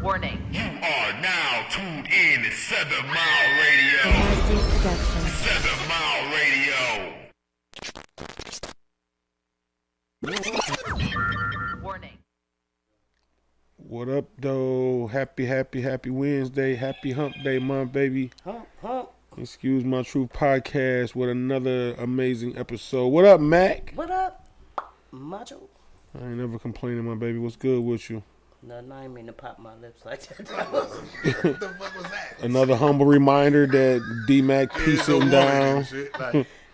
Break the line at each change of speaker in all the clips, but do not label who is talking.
Warning.
You are now tuned in to 7 Mile Radio. 7 Mile Radio.
Warning.
What up, though? Happy Wednesday. Happy hump day, my baby.
Hump.
Excuse My Truth podcast with another amazing episode. What up, Mac?
What up, Macho?
I ain't never complaining, my baby. What's good with you?
Nothing, I ain't mean to pop my lips like that.
What the fuck was that?
Another humble reminder that D-Mac piecing down.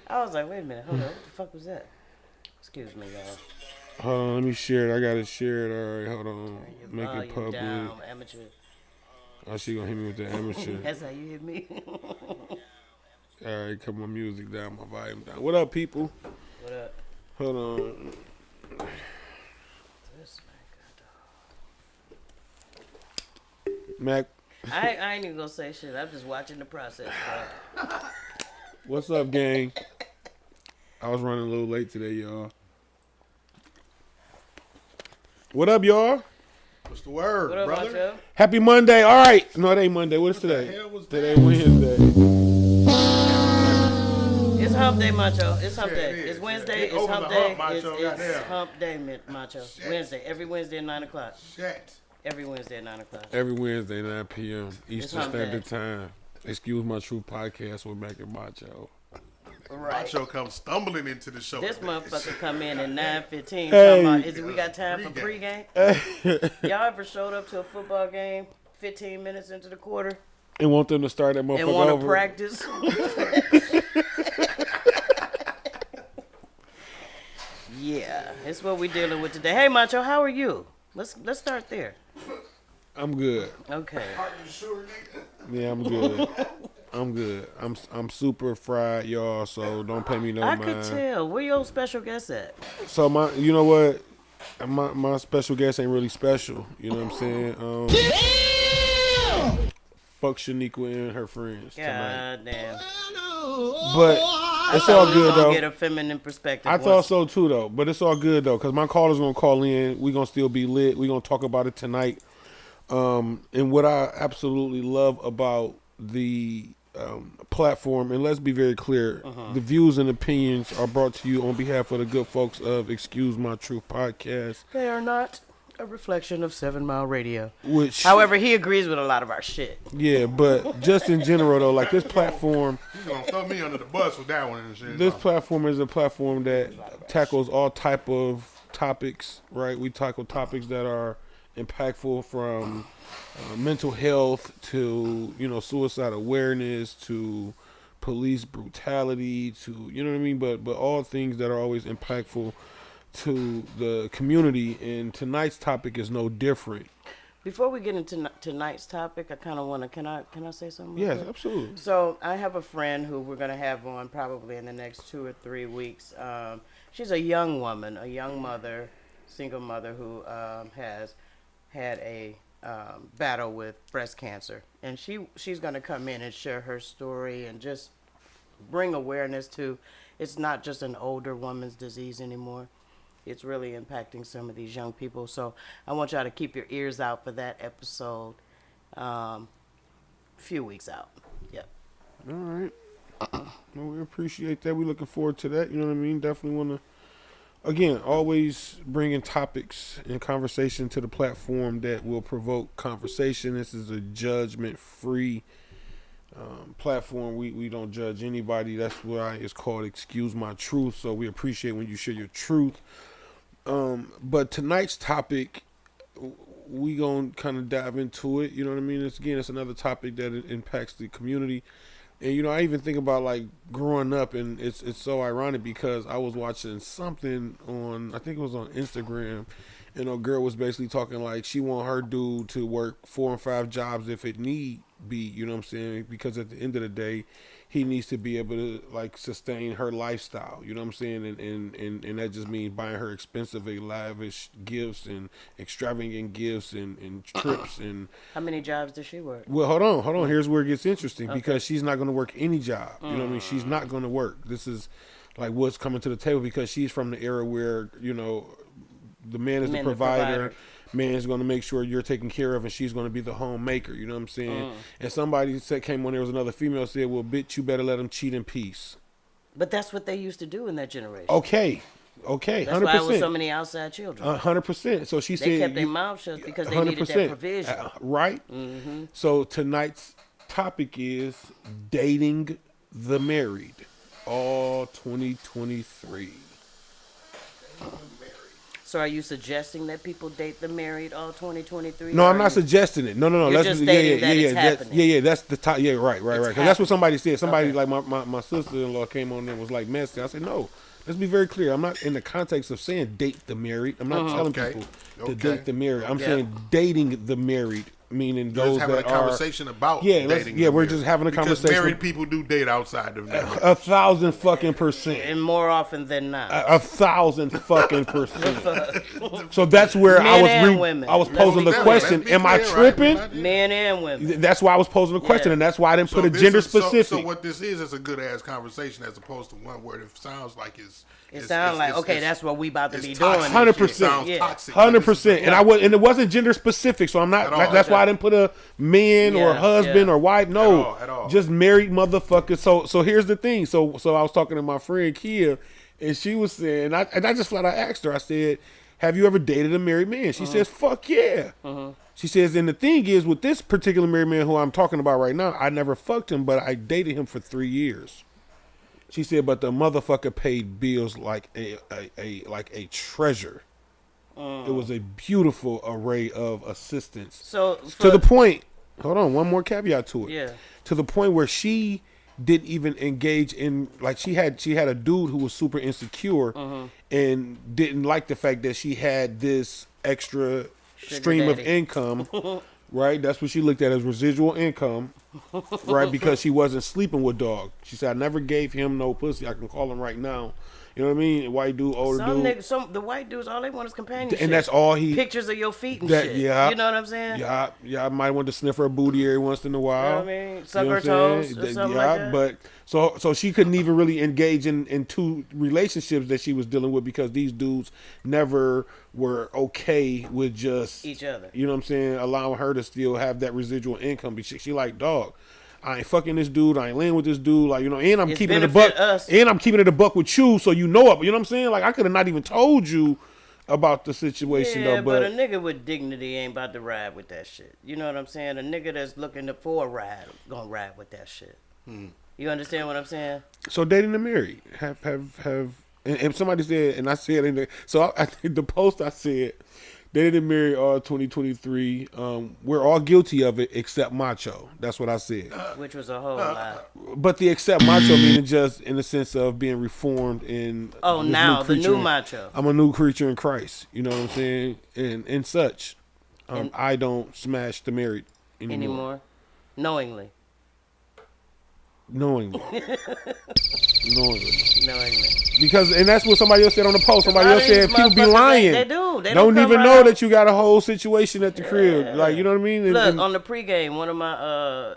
I was like, wait a minute, hold on, what the fuck was that? Excuse me, y'all.
Hold on, let me share it. I gotta share it. All right, hold on.
Turn your
Make it
volume
public.
down, amateur.
Oh, she gonna hit me with the amateur.
That's how you hit me.
All right, cut my music down, my volume down. What up, people?
What up?
Hold on.
This
Mac,
I ain't even gonna say shit. I'm just watching the process, bro.
what's up, gang? I was running a little late today, y'all. What up, y'all?
What's the word,
What up,
brother?
Macho?
Happy Monday. All right. No, it ain't Monday. What is
What the
today?
hell was
Today
that?
Wednesday.
It's hump day, Macho. It's hump
Yeah,
day.
it is.
It's Wednesday.
Yeah.
It's
Over
hump
the
day.
hump, Macho.
It's
Goddamn.
hump day, Macho.
Shit.
Wednesday. Every Wednesday at 9 o'clock.
Shit.
Every Wednesday at 9 o'clock.
Every Wednesday, 9 p.m. Eastern
hump
Standard
day.
Time. Excuse My Truth podcast with Mac and Macho.
Macho comes stumbling into the show.
This motherfucker come in at 9:15.
Hey.
Talking about, we got time for pregame? Y'all ever showed up to a football game 15 minutes into the quarter
And want them to start that
and
motherfucker
want to
over.
practice? Yeah, it's what we dealing with today. Hey, Macho, how are you? Let's start there.
I'm good.
Okay.
Are you sure, nigga?
Yeah, I'm good. I'm good. I'm super fried, y'all. So don't pay me no
I
mind.
could tell. Where your special guest at?
So you know what? My special guest ain't really special. You know what I'm saying? Fuck Shaniqua and her friends tonight.
God damn.
But it's all good though.
Get a feminine perspective.
I thought so too though. But it's all good though, cause my caller's gonna call in. We gonna still be lit. We gonna talk about it tonight. And what I absolutely love about the platform, and let's be very clear, the views and opinions are brought to you on behalf of the good folks of Excuse My Truth podcast.
They are not a reflection of 7 Mile Radio.
Which,
However, he agrees with a lot of our shit.
yeah, but just in general though, like this platform,
You gonna throw me under the bus with that one and shit.
this platform is a platform that tackles all type of topics, right? We tackle topics that are impactful, from mental health to, you know, suicide awareness to police brutality to, you know what I mean? But all things that are always impactful to the community. And tonight's topic is no different.
Before we get into tonight's topic, I kind of want to. Can I say something? real
Yes,
quick?
absolutely.
So I have a friend who we're gonna have on probably in the next 2 or 3 weeks. She's a young woman, a young mother, single mother who has had a battle with breast cancer, and she's gonna come in and share her story and just bring awareness to. It's not just an older woman's disease anymore. It's really impacting some of these young people. So I want y'all to keep your ears out for that episode. Few weeks out. Yep.
All right. Well, we appreciate that. We're looking forward to that. You know what I mean? Definitely want to, again, always bringing topics and conversation to the platform that will provoke conversation. This is a judgment-free platform. We don't judge anybody. That's why it's called Excuse My Truth. So we appreciate when you share your truth. But tonight's topic, we gonna kind of dive into it. You know what I mean? It's another topic that impacts the community. And, you know, I even think about, like, growing up, and it's so ironic because I was watching something on, I think it was on Instagram, and a girl was basically talking like she want her dude to work 4 and 5 jobs if it need be, you know what I'm saying? Because at the end of the day, he needs to be able to, like, sustain her lifestyle, you know what I'm saying? And that just means buying her expensive, lavish gifts and extravagant gifts and trips and...
How many jobs does she work?
Well, hold on. Here's where it gets interesting, because she's not going to work any job. You know what I mean? She's not going to work. This is like what's coming to the table, because she's from the era where, you know, the man is the
Men the
provider.
provider.
Man is going to make sure you're taken care of, and she's going to be the homemaker. You know what I'm saying? And somebody said, came on, there was another female said, well, bitch, you better let him cheat in peace.
But that's what they used to do in that generation.
Okay,
That's
100%.
why it was so many outside children.
100%. So she
They
said,
kept their mouths shut because they needed that provision.
Right? So tonight's topic is dating the married, all 2023.
So are you suggesting that people date the married all 2023?
No,
Or
I'm
are
not
you-
suggesting it. No.
You're just stating that it's happening.
Yeah. That's the top. Yeah, right.
It's
Because that's what somebody said. Somebody
Okay.
like my sister-in-law came on there and was like messy. I said no. Let's be very clear. I'm not in the context of saying date the married. I'm not telling
Okay.
people to
Okay.
date the married. I'm
Yeah.
saying dating the married, meaning those
Just having a
that are.
conversation about
Yeah,
dating.
yeah,
the
we're
married.
just having a
Because
conversation.
married people do date outside of marriage.
1,000%
And more often than not.
1,000%. So that's where I
Men
was.
and women.
I was
Let's
posing
be
the
clear.
question:
Let's be
am I
clear, right?
tripping?
We're not-
Men and women.
That's why I was posing the question,
Yeah.
and that's why I didn't put a
this
gender
is-
specific.
So what this is a good ass conversation as opposed to one where it sounds like
It sounds like, okay, that's what we about to
it's
be
toxic.
doing.
100%.
It sounds
Yeah.
toxic.
100%, and it wasn't gender specific, so I'm not.
At all.
That's why I didn't put a man or
Yeah,
husband
yeah.
or wife. No,
At all.
just married motherfuckers. So here's the thing. So I was talking to my friend Kia, and she was saying, and I just flat out asked her. I said, "Have you ever dated a married man?" She says, "Fuck yeah." She says, and the thing is, with this particular married man who I'm talking about right now, I never fucked him, but I dated him for 3 years. She said, but the motherfucker paid bills like a treasure. It was a beautiful array of assistance.
So
To the point, hold on, one more caveat to it.
Yeah.
To the point where she didn't even engage in, like, she had a dude who was super insecure and didn't like the fact that she had this extra
Sugar
stream of
daddy.
income. Right? That's what she looked at as residual income. Right? Because she wasn't sleeping with dog. She said, I never gave him no pussy. I can call him right now. You know what I mean? White dude, older
some
dude.
niggas, the white dudes, all they want is companionship.
And that's all he.
Pictures of your feet and
That,
shit.
yeah.
You know what I'm saying?
Yeah, I might want to sniff her booty every once in a while.
You know what I mean? Suck
You know
her
what I'm saying?
toes or something like that.
But so she couldn't even really engage in two relationships that she was dealing with because these dudes never were okay with just
Each other.
You know what I'm saying? Allowing her to still have that residual income. But she like, dog, I ain't fucking this dude. I ain't laying with this dude. Like, you know, and I'm
It's
keeping it a buck.
benefit us.
And I'm keeping it a buck with you, so you know it. You know what I'm saying? Like, I could have not even told you about the situation
Yeah,
though.
but
But
a nigga with dignity ain't about to ride with that shit. You know what I'm saying? A nigga that's looking for a ride gonna ride with that shit. You understand what I'm saying?
so dating the married have and somebody said, and I said in the I think the post I said dating and married all 2023. We're all guilty of it except macho. That's what I said.
Which was a whole lot.
But the except macho meaning just in the sense of being reformed in.
Oh,
this
now the
creature
new
in-
macho.
I'm a new creature in Christ. You know what I'm saying? And such.
And-
I don't smash the married
Anymore. Knowingly.
knowingly.
Knowingly.
Because and that's what somebody else said on the post. Somebody
A lot
else
of these
said people be
motherfuckers,
lying.
They do. They
don't
come
even know
around.
that you got a whole situation at the crib. Like, you know what I mean?
Look,
And-
on the pregame, one of my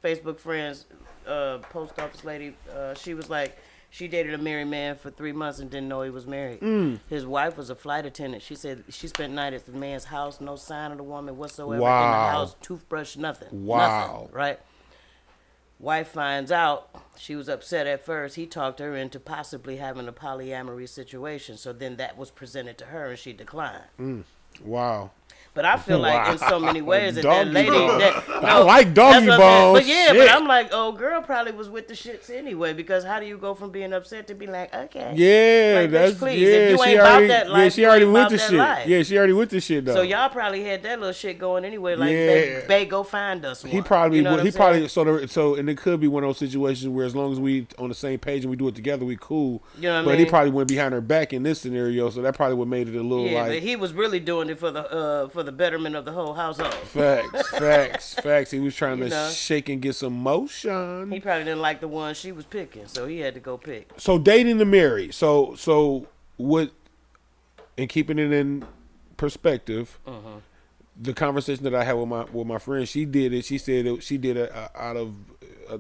Facebook friends, post office lady, she was like, she dated a married man for 3 months and didn't know he was married. His wife was a flight attendant. She said she spent night at the man's house, no sign of the woman whatsoever in the
Wow.
house, toothbrush, nothing.
Wow.
Nothing, right? Wife finds out. She was upset at first. He talked her into possibly having a polyamory situation. So then that was presented to her and she declined.
wow.
But I feel like in so many ways that that
Doggy
lady,
bone.
that,
I like doggy
that's what I'm saying.
bones.
But yeah,
Shit.
but I'm like, oh, girl probably was with the shits anyway. Because how do you go from being upset to be like, okay,
Yeah,
like, bitch,
that's
please.
yeah.
If you
she
ain't about
already,
that
yeah,
life,
she
you
already
ain't
with
about
the
that
shit.
life.
Yeah, she already with the shit though.
So y'all probably had that little shit going anyway. Like,
Yeah.
babe, go find us one.
He probably
you know
would.
what
He
I'm
probably
saying?
so and it could be one of those situations where as long as we on the same page and we do it together, we cool.
You know what I
but he
mean?
probably went behind her back in this scenario, so that probably what made it a little
Yeah, but
like
he was really doing it for the betterment of the whole household.
facts. He was trying
You
to
know.
shake and get some motion.
He probably didn't like the one she was picking, so he had to go pick.
So dating the married. So what? And keeping it in perspective, the conversation that I had with my friend, she did it. She said that she did it out of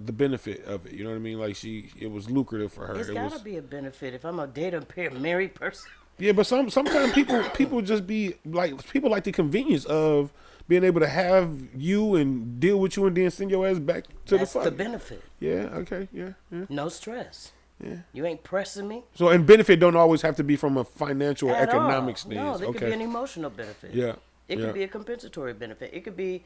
the benefit of it. You know what I mean? Like it was lucrative for her.
It's
It
gotta
was,
be a benefit if I'm a date a married person.
Yeah, but sometimes people just be like people like the convenience of being able to have you and deal with you and then send your ass back to
That's
the
the
fuck.
benefit.
Yeah. Okay. Yeah. Yeah.
No stress.
Yeah.
You ain't pressing me
So, and benefit don't always have to be from a financial or
at
economic
all.
stance.
No, there
Okay.
could be an emotional benefit.
Yeah.
It
Yeah.
could be a compensatory benefit. It could be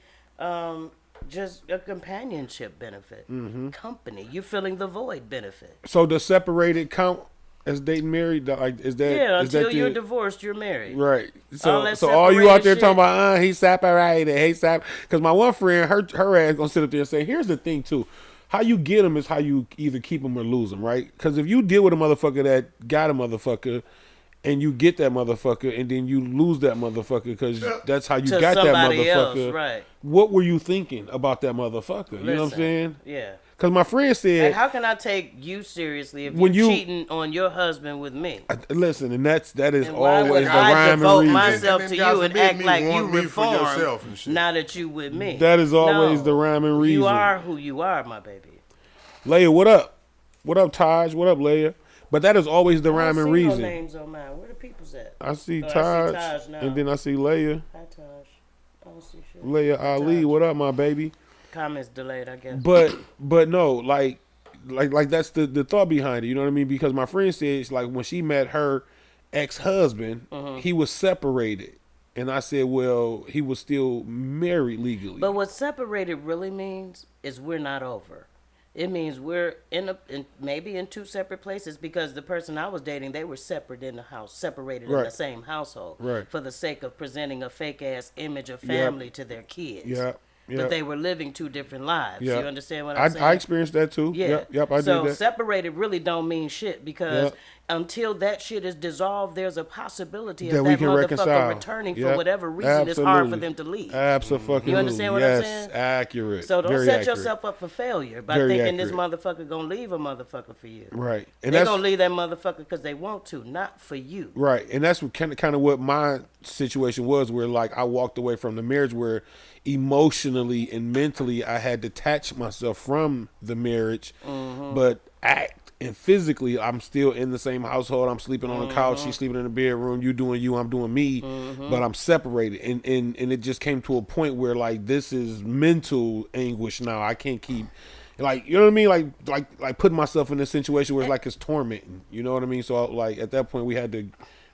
just a companionship benefit.
Mm-hmm.
Company. You filling the void benefit.
So the separated count as dating married? Like, is that
Yeah,
is that
until you're
the-
divorced, you're married.
Right.
All that
So all you out there
separated
talking about, he separated, because my one friend, her ass gonna sit up there and say, here's the thing too, how you get them is how you either keep them or lose them, right? Because if you deal with a motherfucker that got a motherfucker, and you get that motherfucker, and then you lose that motherfucker because that's how you
To
got that
somebody
motherfucker.
else, right.
What were you thinking about that motherfucker? You know what I'm
Listen,
saying?
Yeah.
Because my friend
Like,
said,
how can I take you seriously if
When
you're
you-
cheating on your husband with me?
listen, and that is
And why
always
would
the
I
rhyme
devote
and reason.
myself
And
to
then God
you and
forbid
act
me
like you
want me for yourself
reformed
and shit.
now that you with me?
That is always
No.
the rhyme and reason.
You are who you are, my baby.
Leia, what up? What up, Taj? What up, Leia? But that is always the
I
rhyme
don't
and
see no
reason.
names on mine. Where the people's at?
I see
Oh, I see
Taj,
Taj now.
and then I see Leia.
Hi, Taj. I don't see shit.
Leia Ali,
Taj.
what up, my baby?
Comments delayed, I guess.
But no, like that's the thought behind it. You know what I mean? Because my friend says like when she met her ex-husband, he was separated, and I said, well, he was still married legally.
But what separated really means is we're not over. It means we're maybe in two separate places because the person I was dating, they were separate in the house, separated in
Right.
the same household,
Right.
for the sake of presenting a fake ass image of family to their kids.
Yeah. Yeah.
But they were living two different lives.
Yeah.
You understand what I'm saying?
I experienced that too.
Yeah.
Yep, I
so
did that.
separated really don't mean shit because
Yep.
until that shit is dissolved, there's a possibility
That
of
we
that
can
motherfucker
reconcile.
returning for
Yep.
whatever reason. It's hard for
Absolutely.
them to leave.
Absolutely.
You understand what I'm
yes,
saying?
accurate.
So don't
Very
set
accurate.
yourself up for failure by
Very
thinking this
accurate.
motherfucker gonna leave a motherfucker for you.
Right. And
They're
that's
gonna leave that motherfucker because they want to, not for you.
right. And that's what kind of what my situation was, where like I walked away from the marriage, where emotionally and mentally I had detached myself from the marriage, but act and physically I'm still in the same household. I'm sleeping on the couch, she's sleeping in the bedroom, you doing you, I'm doing me, but I'm separated. And it just came to a point where like this is mental anguish now. I can't keep like, you know what I mean? Like putting myself in this situation where it's like it's tormenting. You know what I mean? So like at that point we had to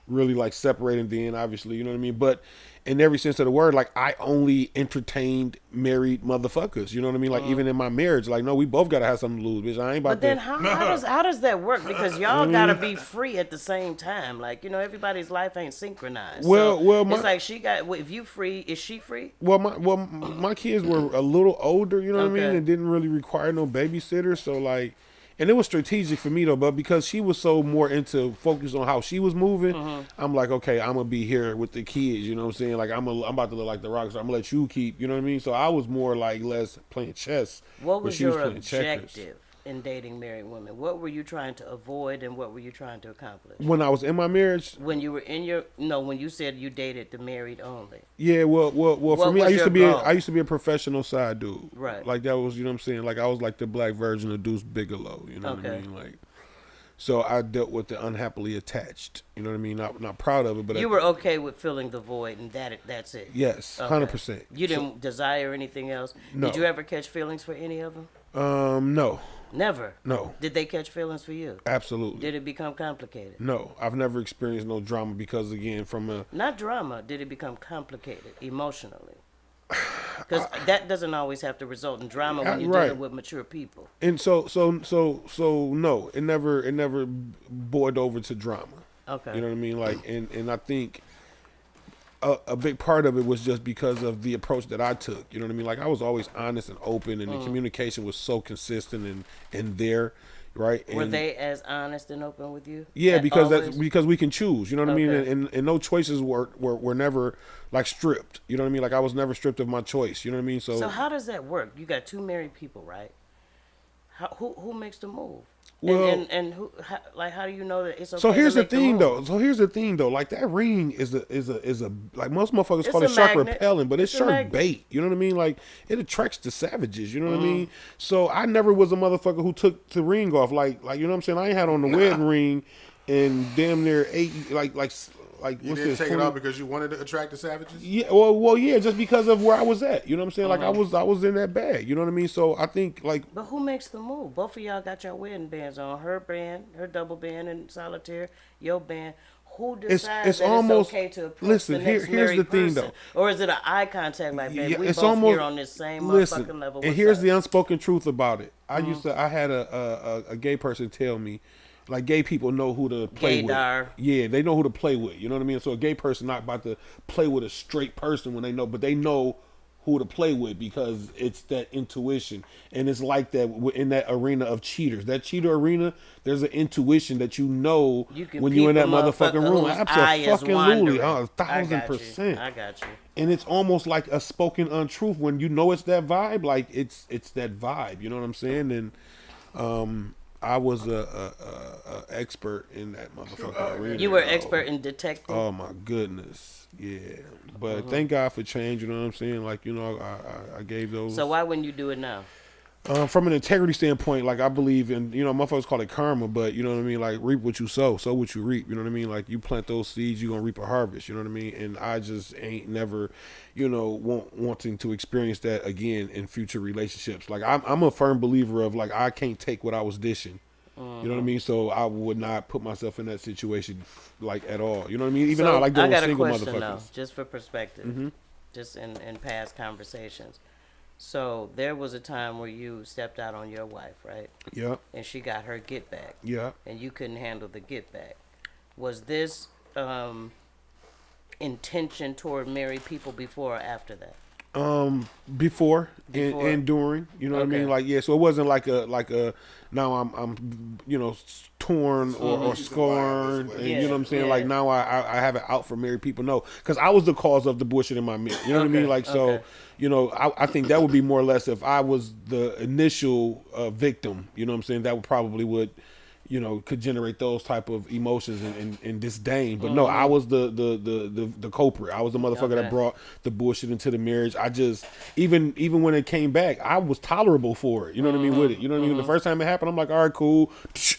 really like separate, and then obviously, you know what I mean? But in every sense of the word, like I only entertained married motherfuckers. You know what I mean? Like even in my marriage, like no, we both gotta have something to lose, bitch. I ain't about
But then
to.
how does that work? Because y'all gotta be free at the same time. Like, you know, everybody's life ain't synchronized.
Well,
it's like she got. If you free, is she free?
Well, my kids were a little older, you know what I mean,
Okay.
and didn't really require no babysitter. So like, and it was strategic for me though, but because she was so more into focus on how she was moving, I'm like, okay, I'm gonna be here with the kids. You know what I'm saying? Like I'm about to look like the rock, so I'm gonna let you keep. You know what I mean? So I was more like less playing chess.
What
but
was
she
your
playing checkers.
objective in dating married women? What were you trying to avoid, and what were you trying to accomplish?
When I was in my marriage,
When you were when you said you dated the married only.
yeah, well, for
What
me, I
was
used to
your
be
goal?
I used to be a professional side dude.
Right.
Like that was, you know what I'm saying? Like I was like the black version of Deuce Bigelow. You know what I
Okay.
mean? Like, so I dealt with the unhappily attached. You know what I mean? Not proud of it, but
You were okay with filling the void, and that's it.
yes,
Okay.
100%.
You didn't desire anything else.
No.
Did you ever catch feelings for any of them?
No,
Never.
no,
Did they catch feelings for you?
absolutely.
Did it become complicated?
No, I've never experienced no drama because again, from a
Not drama. Did it become complicated emotionally? Because that doesn't always have to result in drama when you're
Right.
dealing with mature people.
and so no, it never boiled over to drama.
Okay.
You know what I mean? Like, and I think a big part of it was just because of the approach that I took. You know what I mean? Like I was always honest and open, and the communication was so consistent and there, right? And
Were they as honest and open with you?
yeah, because
Always?
that's because we can choose. You know what I mean?
Okay.
And no choices were never like stripped. You know what I mean? Like I was never stripped of my choice. You know what I mean?
So how does that work? You got two married people, right? Who makes the move?
Well-
and who how do you know that it's okay?
So here's
to
the
make
thing,
move?
though. Like that ring is a like most motherfuckers
It's
call
a
it shark
magnet.
repellent, but it's
It's a
shark
magnet.
bait. You know what I mean? Like it attracts the savages. You know what I mean? So I never was a motherfucker who took the ring off. Like you know what I'm saying? I ain't had on the wedding ring and damn near 8
You
what's
didn't
this?
take
20
it off because you wanted to attract the savages?
Yeah, well, yeah, just because of where I was at. You know what I'm saying? Like I was in that bag. You know what I mean? So I think like
But who makes the move? Both of y'all got your wedding bands on. Her band, her double band in solitaire, your band. Who decides
it's
that
almost-
it's okay to approach
listen,
the next
here's
married
the thing,
person?
though.
Or is it an eye contact like, baby,
yeah,
we
it's
both
almost
here on this same
listen.
motherfucking level?
And
What's
here's
up?
the unspoken truth about it. I had a gay person tell me, like gay people know who to play
Gaydar.
with. Yeah, they know who to play with. You know what I mean? So a gay person not about to play with a straight person when they know, but they know who to play with because it's that intuition. And it's like that in that arena of cheaters. That cheater arena, there's an intuition that you know
You can
when you're in
peep
that
a
motherfucking
motherfucker
room.
whose eye is
Absolutely.
wandering. I
1,000%.
I got you.
And it's almost like a spoken untruth when you know it's that vibe. Like it's that vibe. You know what I'm saying? And I was a expert in that motherfucking arena.
You were
yo.
expert in detecting.
Oh my goodness, yeah. But thank God for change. You know what I'm saying? Like I gave those.
So why wouldn't you do it now?
From an integrity standpoint, like I believe in, motherfuckers call it karma, but you know what I mean? Like reap what you sow what you reap. You know what I mean? Like you plant those seeds, you're going to reap a harvest. You know what I mean? And I just ain't never, wanting to experience that again in future relationships. Like I'm a firm believer of like, I can't take what I was dishing. You know what I mean? So I would not put myself in that situation like at all. You know what I mean? Even now, I like
I
dealing
got
with
a
single
question though,
motherfuckers.
just for perspective, just in past conversations. So there was a time where you stepped out on your wife, right?
Yeah,
And she got her get back,
yeah.
and you couldn't handle the get back. Was this intention toward married people before or after that?
Before
Before.
and during, you know what I mean?
Okay.
Like, yeah, so it wasn't like a now I'm torn or scorned, and you know what I'm saying?
Yeah.
Like now I have it out for married people. No, because I was the cause of the bullshit in my marriage. You know what I mean?
Okay,
Like, so,
okay.
I think that would be more or less if I was the initial victim, you know what I'm saying? That would probably could generate those type of emotions and disdain. But no, I was the culprit. I was the motherfucker
Okay.
that brought the bullshit into the marriage. I just even when it came back, I was tolerable for it. You know what I mean with it. You know what I mean. The first time it happened, I'm like, all right, cool.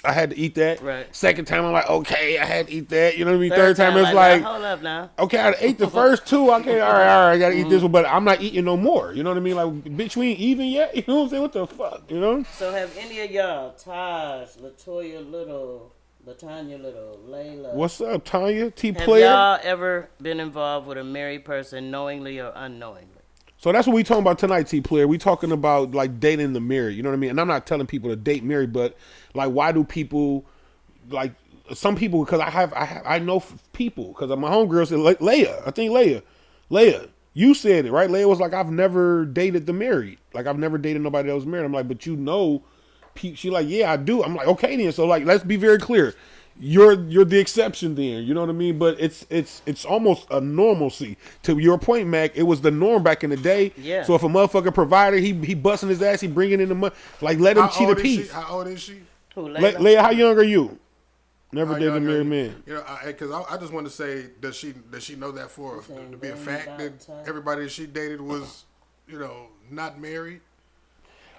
I had to eat that.
Right.
Second time, I'm like, okay, I had to eat that. You know what I mean. Third time, it's like,
hold up now.
okay, I ate the first two. Okay, all right, I gotta eat this one, but I'm not eating no more. You know what I mean? Like, bitch, we ain't even yet. You know what I'm saying? What the fuck? You know?
So have any of y'all, Taj, Latoya Little, Latanya Little, Layla,
What's up, Tanya? T
have
player.
y'all ever been involved with a married person knowingly or unknowingly?
So that's what we talking about tonight, T player. We talking about like dating the married. You know what I mean? And I'm not telling people to date married, but like, why do people like some people? Because I know people because my homegirl said Leia. I think Leia. You said it, right? Leia was like, I've never dated the married. Like, I've never dated nobody that was married. I'm like, but she like, yeah, I do. I'm like, okay then. So like, let's be very clear. You're the exception then. You know what I mean? But it's almost a normalcy. To your point, Mac, it was the norm back in the day.
Yeah.
So if a motherfucker provider, he busting his ass, he bringing in the money. Like, let him
How
cheat a
old is she?
piece.
How old is she?
Who, Layla?
Leia, how young are you? Never
How
dated a
young are
married
you?
man.
You know, because I just want to say, does she know that to be a fact that everybody that she dated was, not married?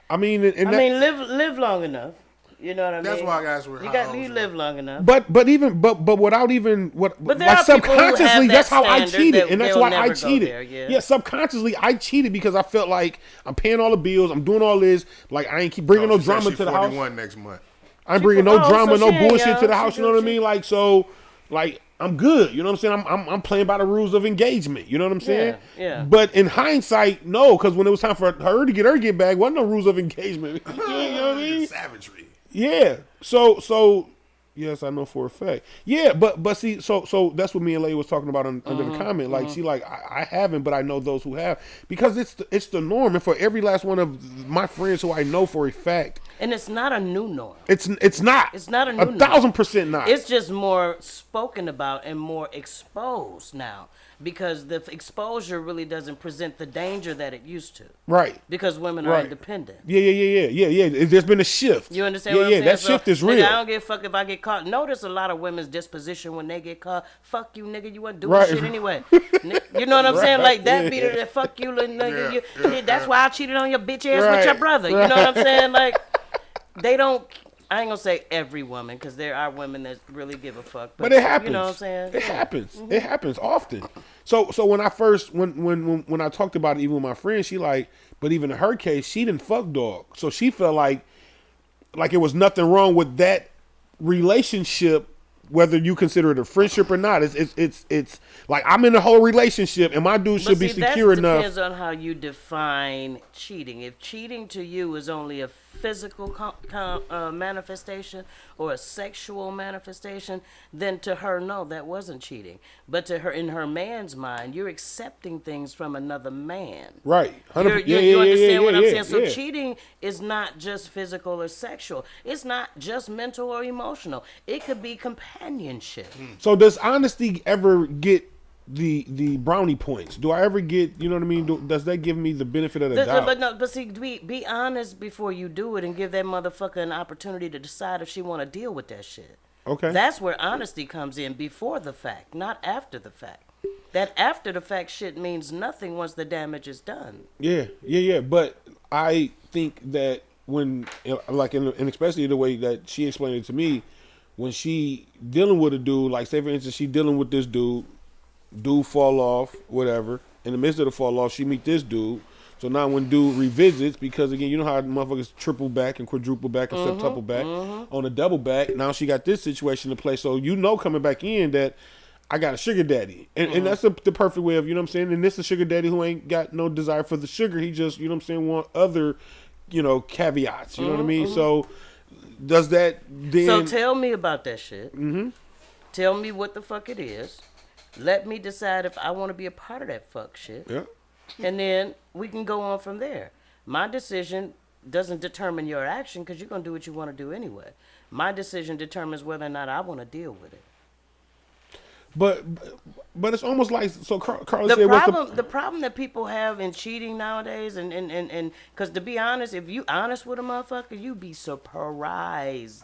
I mean,
live long enough. You know what I mean?
That's why I asked her
You
how
got
old
you
she
live long enough.
But without even
But there
like
are people who have
subconsciously,
that
that's how I
standard
cheated,
that
and that's
they'll
why I
never go
cheated.
there, yeah.
Subconsciously I cheated because I felt like I'm paying all the bills, I'm doing all this, like I ain't keep bringing no
She said
drama
she
to the house.
41 next month.
I ain't bringing no
so
drama,
she
no
ain't
bullshit
young.
to the
She
house. You
do
know what I
shit.
mean? Like so, like I'm good. You know what I'm saying? I'm playing by the rules of engagement. You know what I'm saying?
yeah.
But in hindsight, no, because when it was time for her to get back, wasn't no rules of engagement. You know what I mean?
Savagery.
Yeah. So yes, I know for a fact. Yeah, but see, so that's what me and Leia was talking about under the comment. Like she like I haven't, but I know those who have because it's the norm. And for every last one of my friends who I know for a fact,
And it's not a new norm.
it's not.
It's not a new norm.
1,000% not.
It's just more spoken about and more exposed now because the exposure really doesn't present the danger that it used to
right.
because women are
Right.
independent.
Yeah. There's been a shift.
You understand
Yeah,
what I'm saying?
that
So,
shift is
nigga,
real.
I don't give a fuck if I get caught. Notice a lot of women's disposition when they get caught. Fuck you, nigga. You wasn't doing
Right.
shit anyway. You know what I'm saying? Like that beater that fuck you, little nigga. That's why I cheated on your bitch ass with your
Right,
brother. You know what I'm saying? Like they don't I ain't gonna say every woman, because there are women that really give a fuck.
But it happens.
You know what I'm saying?
It happens. It happens often. So when I first when I talked about it even with my friend, she like, but even in her case, she didn't fuck dog. So she felt like it was nothing wrong with that relationship, whether you consider it a friendship or not. It's like I'm in a whole relationship and my dude should be secure
that
enough.
depends on how you define cheating. If cheating to you is only a physical manifestation or a sexual manifestation, then to her, no, that wasn't cheating. But to her, in her man's mind, you're accepting things from another man.
Right.
You understand what I'm saying? So
yeah.
cheating is not just physical or sexual. It's not just mental or emotional. It could be companionship.
So does honesty ever get the brownie points? Do I ever get, you know what I mean? Does that give me the benefit of the doubt?
But see, be honest before you do it and give that motherfucker an opportunity to decide if she want to deal with that shit.
Okay.
That's where honesty comes in, before the fact, not after the fact. That after the fact shit means nothing once the damage is done.
Yeah. But I think that when, like, and especially the way that she explained it to me, when she dealing with a dude, like say for instance, she dealing with this dude fall off, whatever. In the midst of the fall off, she meet this dude. So now when dude revisits, because again, you know how motherfuckers triple back and quadruple back and septuple back. On a double back, now she got this situation to play. So you know coming back in that I got a sugar daddy. And that's the perfect way of, you know what I'm saying? And this is a sugar daddy who ain't got no desire for the sugar. He just, you know what I'm saying, want other, you know, caveats. You know what I mean? So does that then...
So tell me about that shit. Tell me what the fuck it is. Let me decide if I want to be a part of that fuck shit.
Yeah.
And then we can go on from there. My decision doesn't determine your action, because you're going to do what you want to do anyway. My decision determines whether or not I want to deal with it.
But it's almost like, so Carla said,
the problem that people have in cheating nowadays, and because to be honest, if you honest with a motherfucker, you be surprised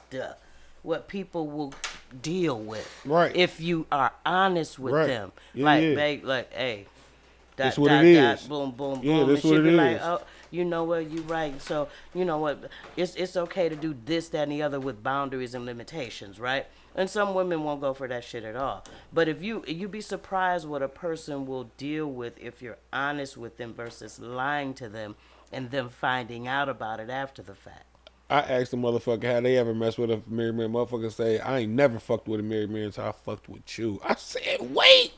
what people will deal with.
Right.
If you are honest with them.
Yeah,
like,
yeah.
Babe, like, hey,
That's what it is.
boom, boom, boom.
Yeah, that's
and
what
she'll
it
be
is.
like, oh, you know what, you right. So, you know what, it's okay to do this, that, and the other with boundaries and limitations, right? And some women won't go for that shit at all. But if you'd be surprised what a person will deal with if you're honest with them versus lying to them and them finding out about it after the fact.
I asked the motherfucker, had they ever messed with a married man? Motherfucker say, I ain't never fucked with a married man until I fucked with you. I said, wait,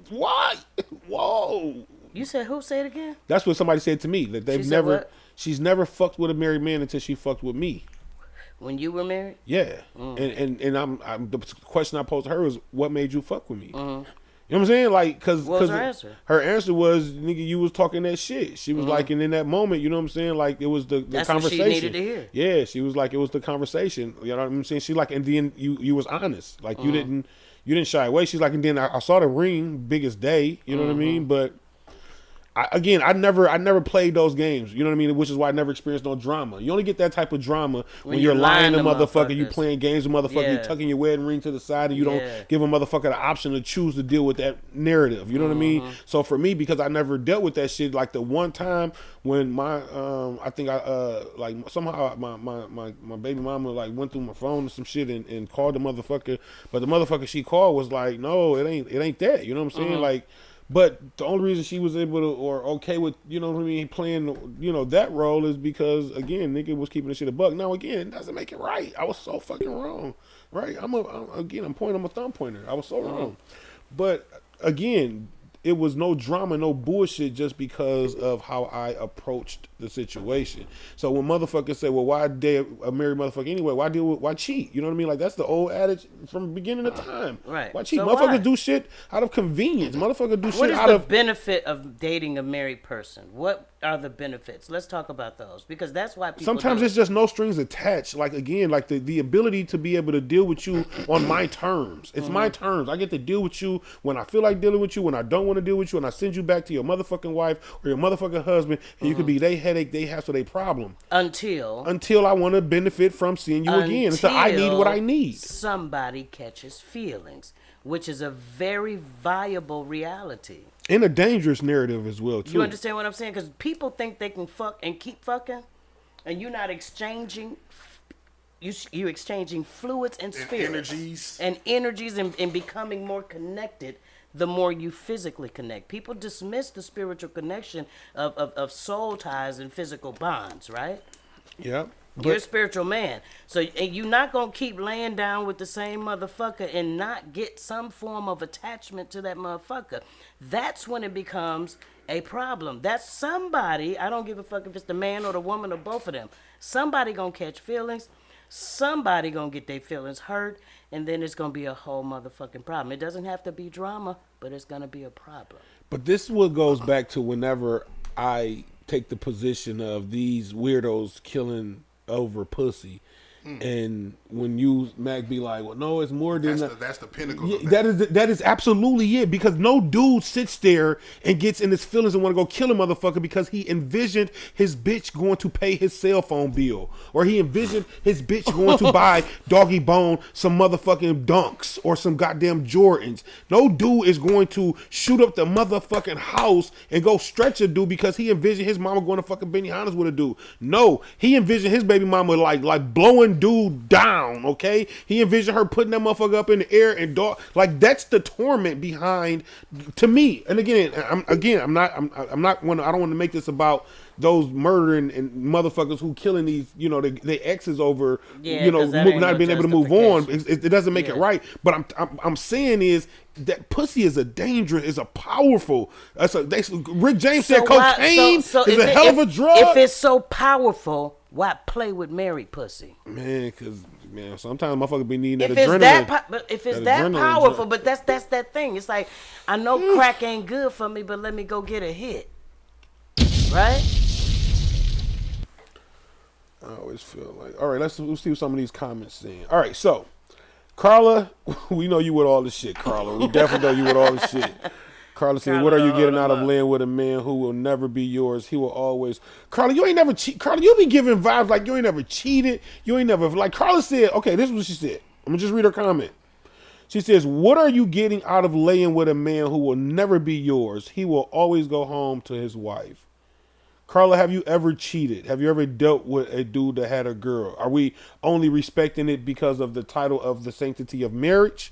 what? Whoa.
You said who? Say it again?
That's what somebody said to me. That they've
She said
never,
what?
she's never fucked with a married man until she fucked with me.
When you were married?
Yeah. And I'm the question I posed to her was, what made you fuck with me? You know what I'm saying? Like, cause
What was her answer?
Her answer was, nigga, you was talking that shit. She was like, and in that moment, you know what I'm saying? Like, it was the
That's
conversation.
what she needed to hear.
Yeah, she was like, it was the conversation. You know what I'm saying? She like, and then you was honest. Like, you didn't shy away. She's like, and then I saw the ring, biggest day. You know what I mean? But I never played those games. You know what I mean? Which is why I never experienced no drama. You only get that type of drama when you're lying to motherfucker, you playing games with motherfucker, you tucking your wedding ring to the side, and you don't give a motherfucker the option to choose to deal with that narrative. You know what I mean? So for me, because I never dealt with that shit, like the one time when my I think I like somehow my baby mama like went through my phone or some shit and called the motherfucker, but the motherfucker she called was like, no, it ain't that. You know what I'm saying? Like. But the only reason she was able to, or okay with, you know what I mean, playing, you know, that role is because, again, nigga was keeping the shit a buck. Now, again, it doesn't make it right. I was so fucking wrong, right? I'm pointing, I'm a thumb pointer. I was so wrong. But, again, it was no drama, no bullshit just because of how I approached the situation. So when motherfuckers say, well, why date a married motherfucker anyway? Why cheat? You know what I mean? Like, that's the old adage from the beginning of time.
Right.
Why cheat?
So
Motherfuckers
why?
do shit out of convenience. Motherfuckers do
What
shit
is
out
the
of...
benefit of dating a married person? What are the benefits? Let's talk about those, because that's why people
Sometimes
do
it's just no strings attached. Like, again, like the ability to be able to deal with you on my terms. It's my terms. I get to deal with you when I feel like dealing with you, when I don't want to deal with you, and I send you back to your motherfucking wife or your motherfucking husband, and you could be they headache, they hassle, they problem.
until
Until I want to benefit from seeing you again. Until I need what I need.
somebody catches feelings, which is a very viable reality.
And a dangerous narrative as well, too.
You understand what I'm saying? Because people think they can fuck and keep fucking, and you're not exchanging you exchanging fluids and spirits
energies.
and becoming more connected. The more you physically connect, people dismiss the spiritual connection of soul ties and physical bonds, right?
Yep.
You're a spiritual man. So and you're not going to keep laying down with the same motherfucker and not get some form of attachment to that motherfucker. That's when it becomes a problem. That's somebody, I don't give a fuck if it's the man or the woman or both of them. Somebody going to catch feelings. Somebody going to get their feelings hurt. And then it's going to be a whole motherfucking problem. It doesn't have to be drama, but it's going to be a problem.
But this is what goes back to whenever I take the position of these weirdos killing over pussy. And when you, Mac, be like, well, no, it's more than
That's the pinnacle.
Yeah,
of
that is absolutely it, because no dude sits there and gets in his feelings and want to go kill a motherfucker because he envisioned his bitch going to pay his cell phone bill, or he envisioned his bitch going to buy Doggy Bone some motherfucking Dunks or some goddamn Jordans. No dude is going to shoot up the motherfucking house and go stretch a dude because he envisioned his mama going to fucking Benihana's with a dude. No, he envisioned his baby mama like blowing dude down. Okay, he envisioned her putting that motherfucker up in the air and dog, like that's the torment behind, to me. And again, I'm not I don't want to make this about those murdering and motherfuckers who killing these, you know, they exes over, you know, not being able to move on. It doesn't make it right. But I'm saying is that pussy is a powerful. Rick James said cocaine is a hell of a drug.
If it's so powerful, why play with married pussy?
Man, because sometimes motherfuckers be needing that adrenaline.
If it's that powerful, but that's that thing. It's like, I know crack ain't good for me, but let me go get a hit. Right?
I always feel like, all right, let's see what some of these comments saying. All right, so Carla, we know you with all the shit, Carla. We definitely know you with all the shit. Carla said, what are you getting out of laying with a man who will never be yours? He will always. Carla, you ain't never cheat. Carla, you be giving vibes like you ain't never cheated. You ain't never, like Carla said, okay, this is what she said. I'm going to just read her comment. She says, what are you getting out of laying with a man who will never be yours? He will always go home to his wife. Carla, have you ever cheated? Have you ever dealt with a dude that had a girl? Are we only respecting it because of the title of the sanctity of marriage?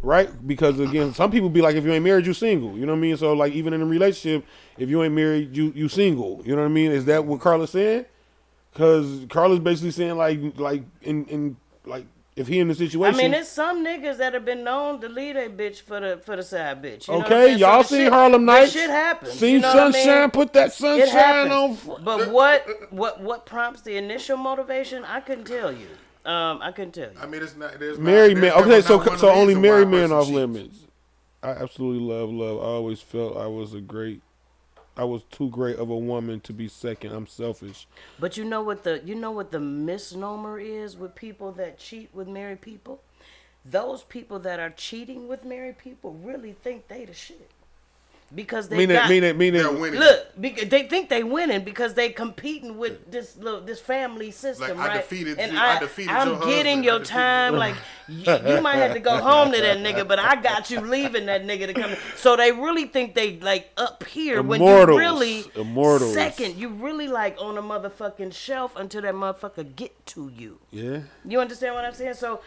Right? Because again, some people be like, if you ain't married, you single. You know what I mean? So like, even in a relationship, if you ain't married, you single. You know what I mean? Is that what Carla's saying? Because Carla's basically saying like in if he in the situation.
I mean, there's some niggas that have been known to leave a bitch for the side bitch. You know
okay, y'all
so
seen Harlem Nights?
Shit happens.
Seen
you know
Sunshine?
I mean?
Put that sunshine on.
But what prompts the initial motivation? I couldn't tell you. I couldn't tell you.
I mean, it's not.
Married men. Okay, so only married men off
cheats.
limits. I absolutely love. I always felt I was too great of a woman to be second. I'm selfish.
But you know what the misnomer is with people that cheat with married people? Those people that are cheating with married people really think they the shit. Because they
they're winning.
Look, they think they winning because they competing with this family system,
like,
right?
I defeated
I'm
your
getting
husband.
your time. Like you might have to go home to that nigga, but I got you leaving that nigga to come. So they really think they like up here when you really second. You really like on a motherfucking shelf until that motherfucker get to you.
Yeah.
You understand what I'm saying? So.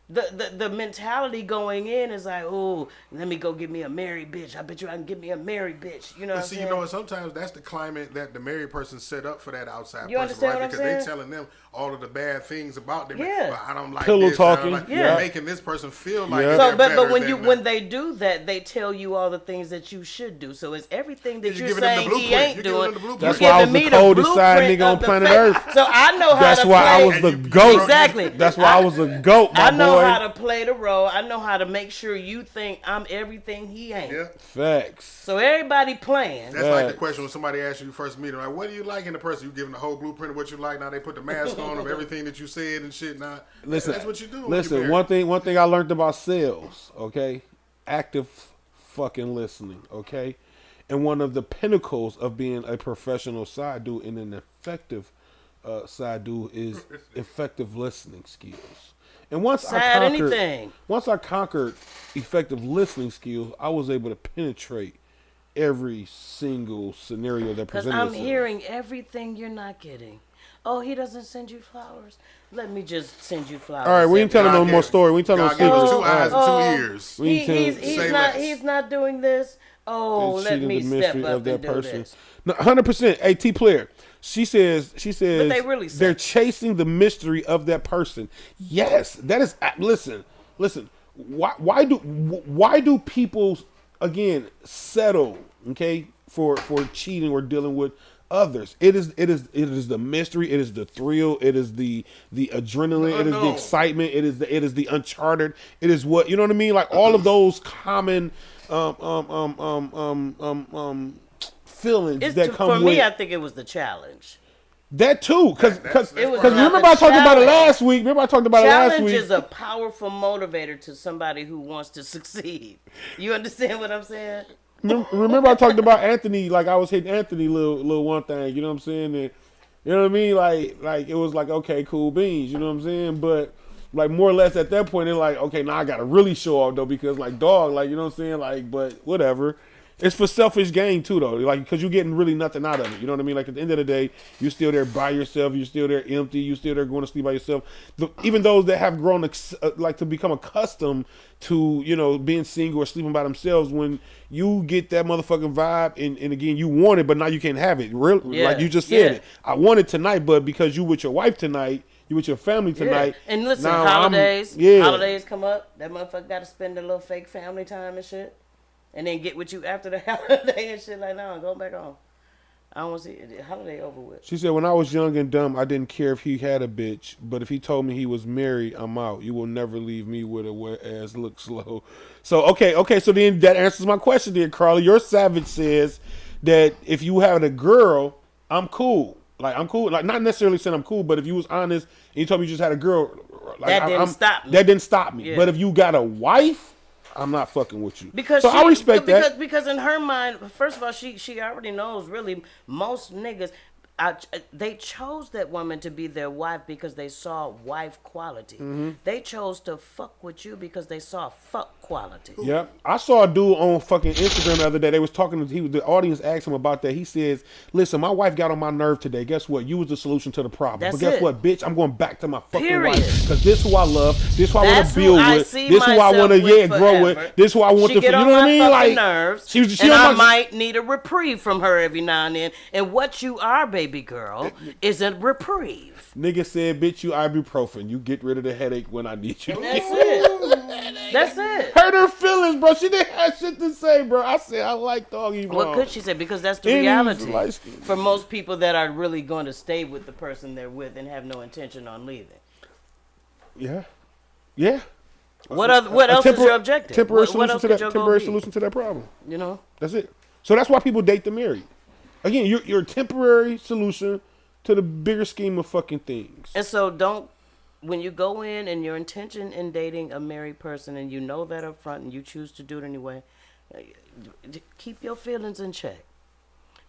The mentality going in is like, oh, let me go get me a married bitch. I bet you I can get me a married bitch. You know what I'm saying?
You know what? Sometimes that's the climate that the married person set up for that outside
you
person, right?
Because
they're telling them all of the bad things about them.
Yeah.
But I don't like
pillow
this.
talking.
You're making this person feel like
so, but when they do that, they tell you all the things that you should do. So it's everything that you're saying he ain't doing.
That's why I was the coldest side nigga on planet Earth.
So I know how
That's
to
why
play.
I was the GOAT.
Exactly.
That's why I was a GOAT, my boy.
I know how to play the role. I know how to make sure you think I'm everything he ain't.
Yeah.
Facts.
So everybody playing.
That's like the question when somebody asks you first meet them, like, what do you like in the person? You give them the whole blueprint of what you like. Now they put the mask on of everything that you said and shit. Now
listen,
that's what you do.
Listen, one thing I learned about sales, okay? Active fucking listening, okay? And one of the pinnacles of being a professional side dude and an effective side dude is effective listening skills. And once I conquered effective listening skills, I was able to penetrate every single scenario that presented itself.
Because I'm hearing everything you're not getting. Oh, he doesn't send you flowers. Let me just send you flowers.
All right, we ain't telling no more story. We ain't telling no
God gave
secrets.
us 2 eyes and 2 ears.
We ain't telling-
He's
Say
not.
less.
He's not doing this. Oh,
It's
let
cheating
me
the
step
mystery
up and do this.
No, 100%. Hey, T player. She says.
But they really say-
they're chasing the mystery of that person. Yes, that is. Listen. Why do people again settle? Okay, for cheating or dealing with others. It is the mystery. It is the thrill. It is the adrenaline. It is the excitement. It is the uncharted. It is what, you know what I mean. Like all of those common feelings
It's
that come
for
with
me. I think it was the challenge.
that too. Because
It was
remember
not
I
a
talked about it
challenge.
last week. Remember I talked about it last
Challenge
week.
is a powerful motivator to somebody who wants to succeed. You understand what I'm saying?
Remember I talked about Anthony, like I was hitting Anthony little one thing, you know what I'm saying? And, you know what I mean? Like it was like, okay, cool beans, you know what I'm saying? But like more or less at that point, they're like, okay, now I gotta really show off though, because like dog, like, you know what I'm saying? Like, but whatever. It's for selfish gain too though, like because you're getting really nothing out of it. You know what I mean? Like at the end of the day, you're still there by yourself. You're still there empty. You're still there going to sleep by yourself. Even those that have grown like to become accustomed to, you know, being single or sleeping by themselves, when you get that motherfucking vibe and again you want it, but now you can't have it. Really,
Yeah,
like you just said
yeah.
it. I want it tonight, but because you with your wife tonight, you with your family tonight.
Yeah. And listen,
now
holidays.
yeah.
Holidays come up. That motherfucker got to spend a little fake family time and shit, and then get with you after the holiday and shit. Like, no, go back home. I don't want to see it. Holiday over with.
She said, when I was young and dumb, I didn't care if he had a bitch, but if he told me he was married, I'm out. You will never leave me with a wet ass look slow. So, okay, so then that answers my question then, Carly. Your savage says that if you had a girl, I'm cool. Like, I'm cool. Like, not necessarily saying I'm cool, but if you was honest and you told me you just had a girl, like,
That didn't stop me.
That didn't stop me.
Yeah.
But if you got a wife, I'm not fucking with you.
Because
so I respect that.
Because in her mind, first of all, she already knows. Really, most niggas, they chose that woman to be their wife because they saw wife quality.
Mm-hmm.
They chose to fuck with you because they saw fuck quality.
Yep. I saw a dude on fucking Instagram the other day. They was talking to the audience asked him about that. He says, listen, my wife got on my nerve today. Guess what? You was the solution to the problem.
That's
but guess
it.
what, bitch? I'm going back to my fucking
Period.
wife. Because this who I love. This who I want
That's
to build
who I
with.
see
This who I
myself
want to
with
grow with.
forever.
This who I want
She
to,
get
you
on
know what
my
I mean?
fucking
Like
nerves,
she
and
on
I
my-
might need a reprieve from her every now and then. And what you are, baby girl, is a reprieve.
Nigga said, bitch, you ibuprofen. You get rid of the headache when I need you.
That's it. That's it.
Hurt her feelings, bro. She didn't have shit to say, bro. I said, I like doggy, bro.
What could she say? Because that's the
And he's
reality
light-skinned.
for most people that are really going to stay with the person they're with and have no intention on leaving.
Yeah. Yeah.
What else is your objective?
Temporary
What else
solution to
could
that.
your goal
Temporary
be?
solution to that problem.
You know?
That's it. So that's why people date the married. Again, you're a temporary solution to the bigger scheme of fucking things.
And so when you go in and your intention in dating a married person and you know that up front and you choose to do it anyway, keep your feelings in check.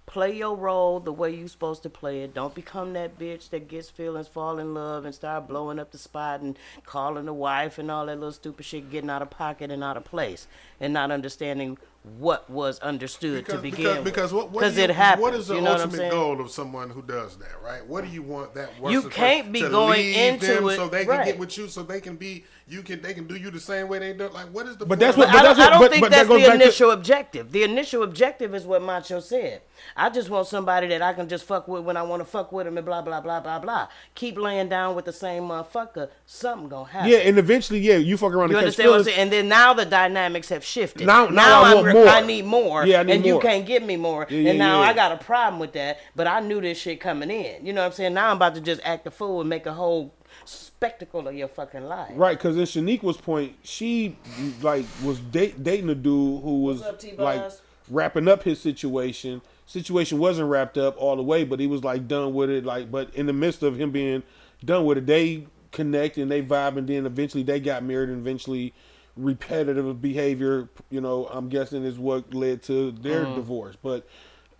Play your role the way you're supposed to play it. Don't become that bitch that gets feelings, fall in love, and start blowing up the spot and calling the wife and all that little stupid shit, getting out of pocket and out of place, and not understanding what was understood to begin with.
Because
it happens.
What is the
you know what I'm
ultimate
saying?
goal of someone who does that, right? What do you want that worse
You can't be
to
going
leave
into
them
it-
so they can
right.
get with you, so they can be they can do you the same way they do. Like, what is the?
But
point
that's
of
what-
that?
but
I don't
but
think
that
that's
goes
the
back to-
initial objective. The initial objective is what Macho said. I just want somebody that I can just fuck with when I want to fuck with him and blah, blah, blah, blah, blah. Keep laying down with the same motherfucker. Something gonna happen.
Yeah, and eventually, you fuck around
You
and catch
understand what I'm
feelings.
saying? And then now the dynamics have shifted.
Now I want more.
I need more.
Yeah, I need
and you
more.
can't give me more.
Yeah,
and now
yeah.
I got a problem with that. But I knew this shit coming in. You know what I'm saying? Now I'm about to just act a fool and make a whole spectacle of your fucking life.
Right, because in Shaniqua's point, she like was dating a dude who was
What's up, T-Boz?
like wrapping up his situation. Situation wasn't wrapped up all the way, but he was like done with it. Like, but in the midst of him being done with it, they connect and they vibe, and then eventually they got married, and eventually repetitive behavior, I'm guessing is what led to their divorce. But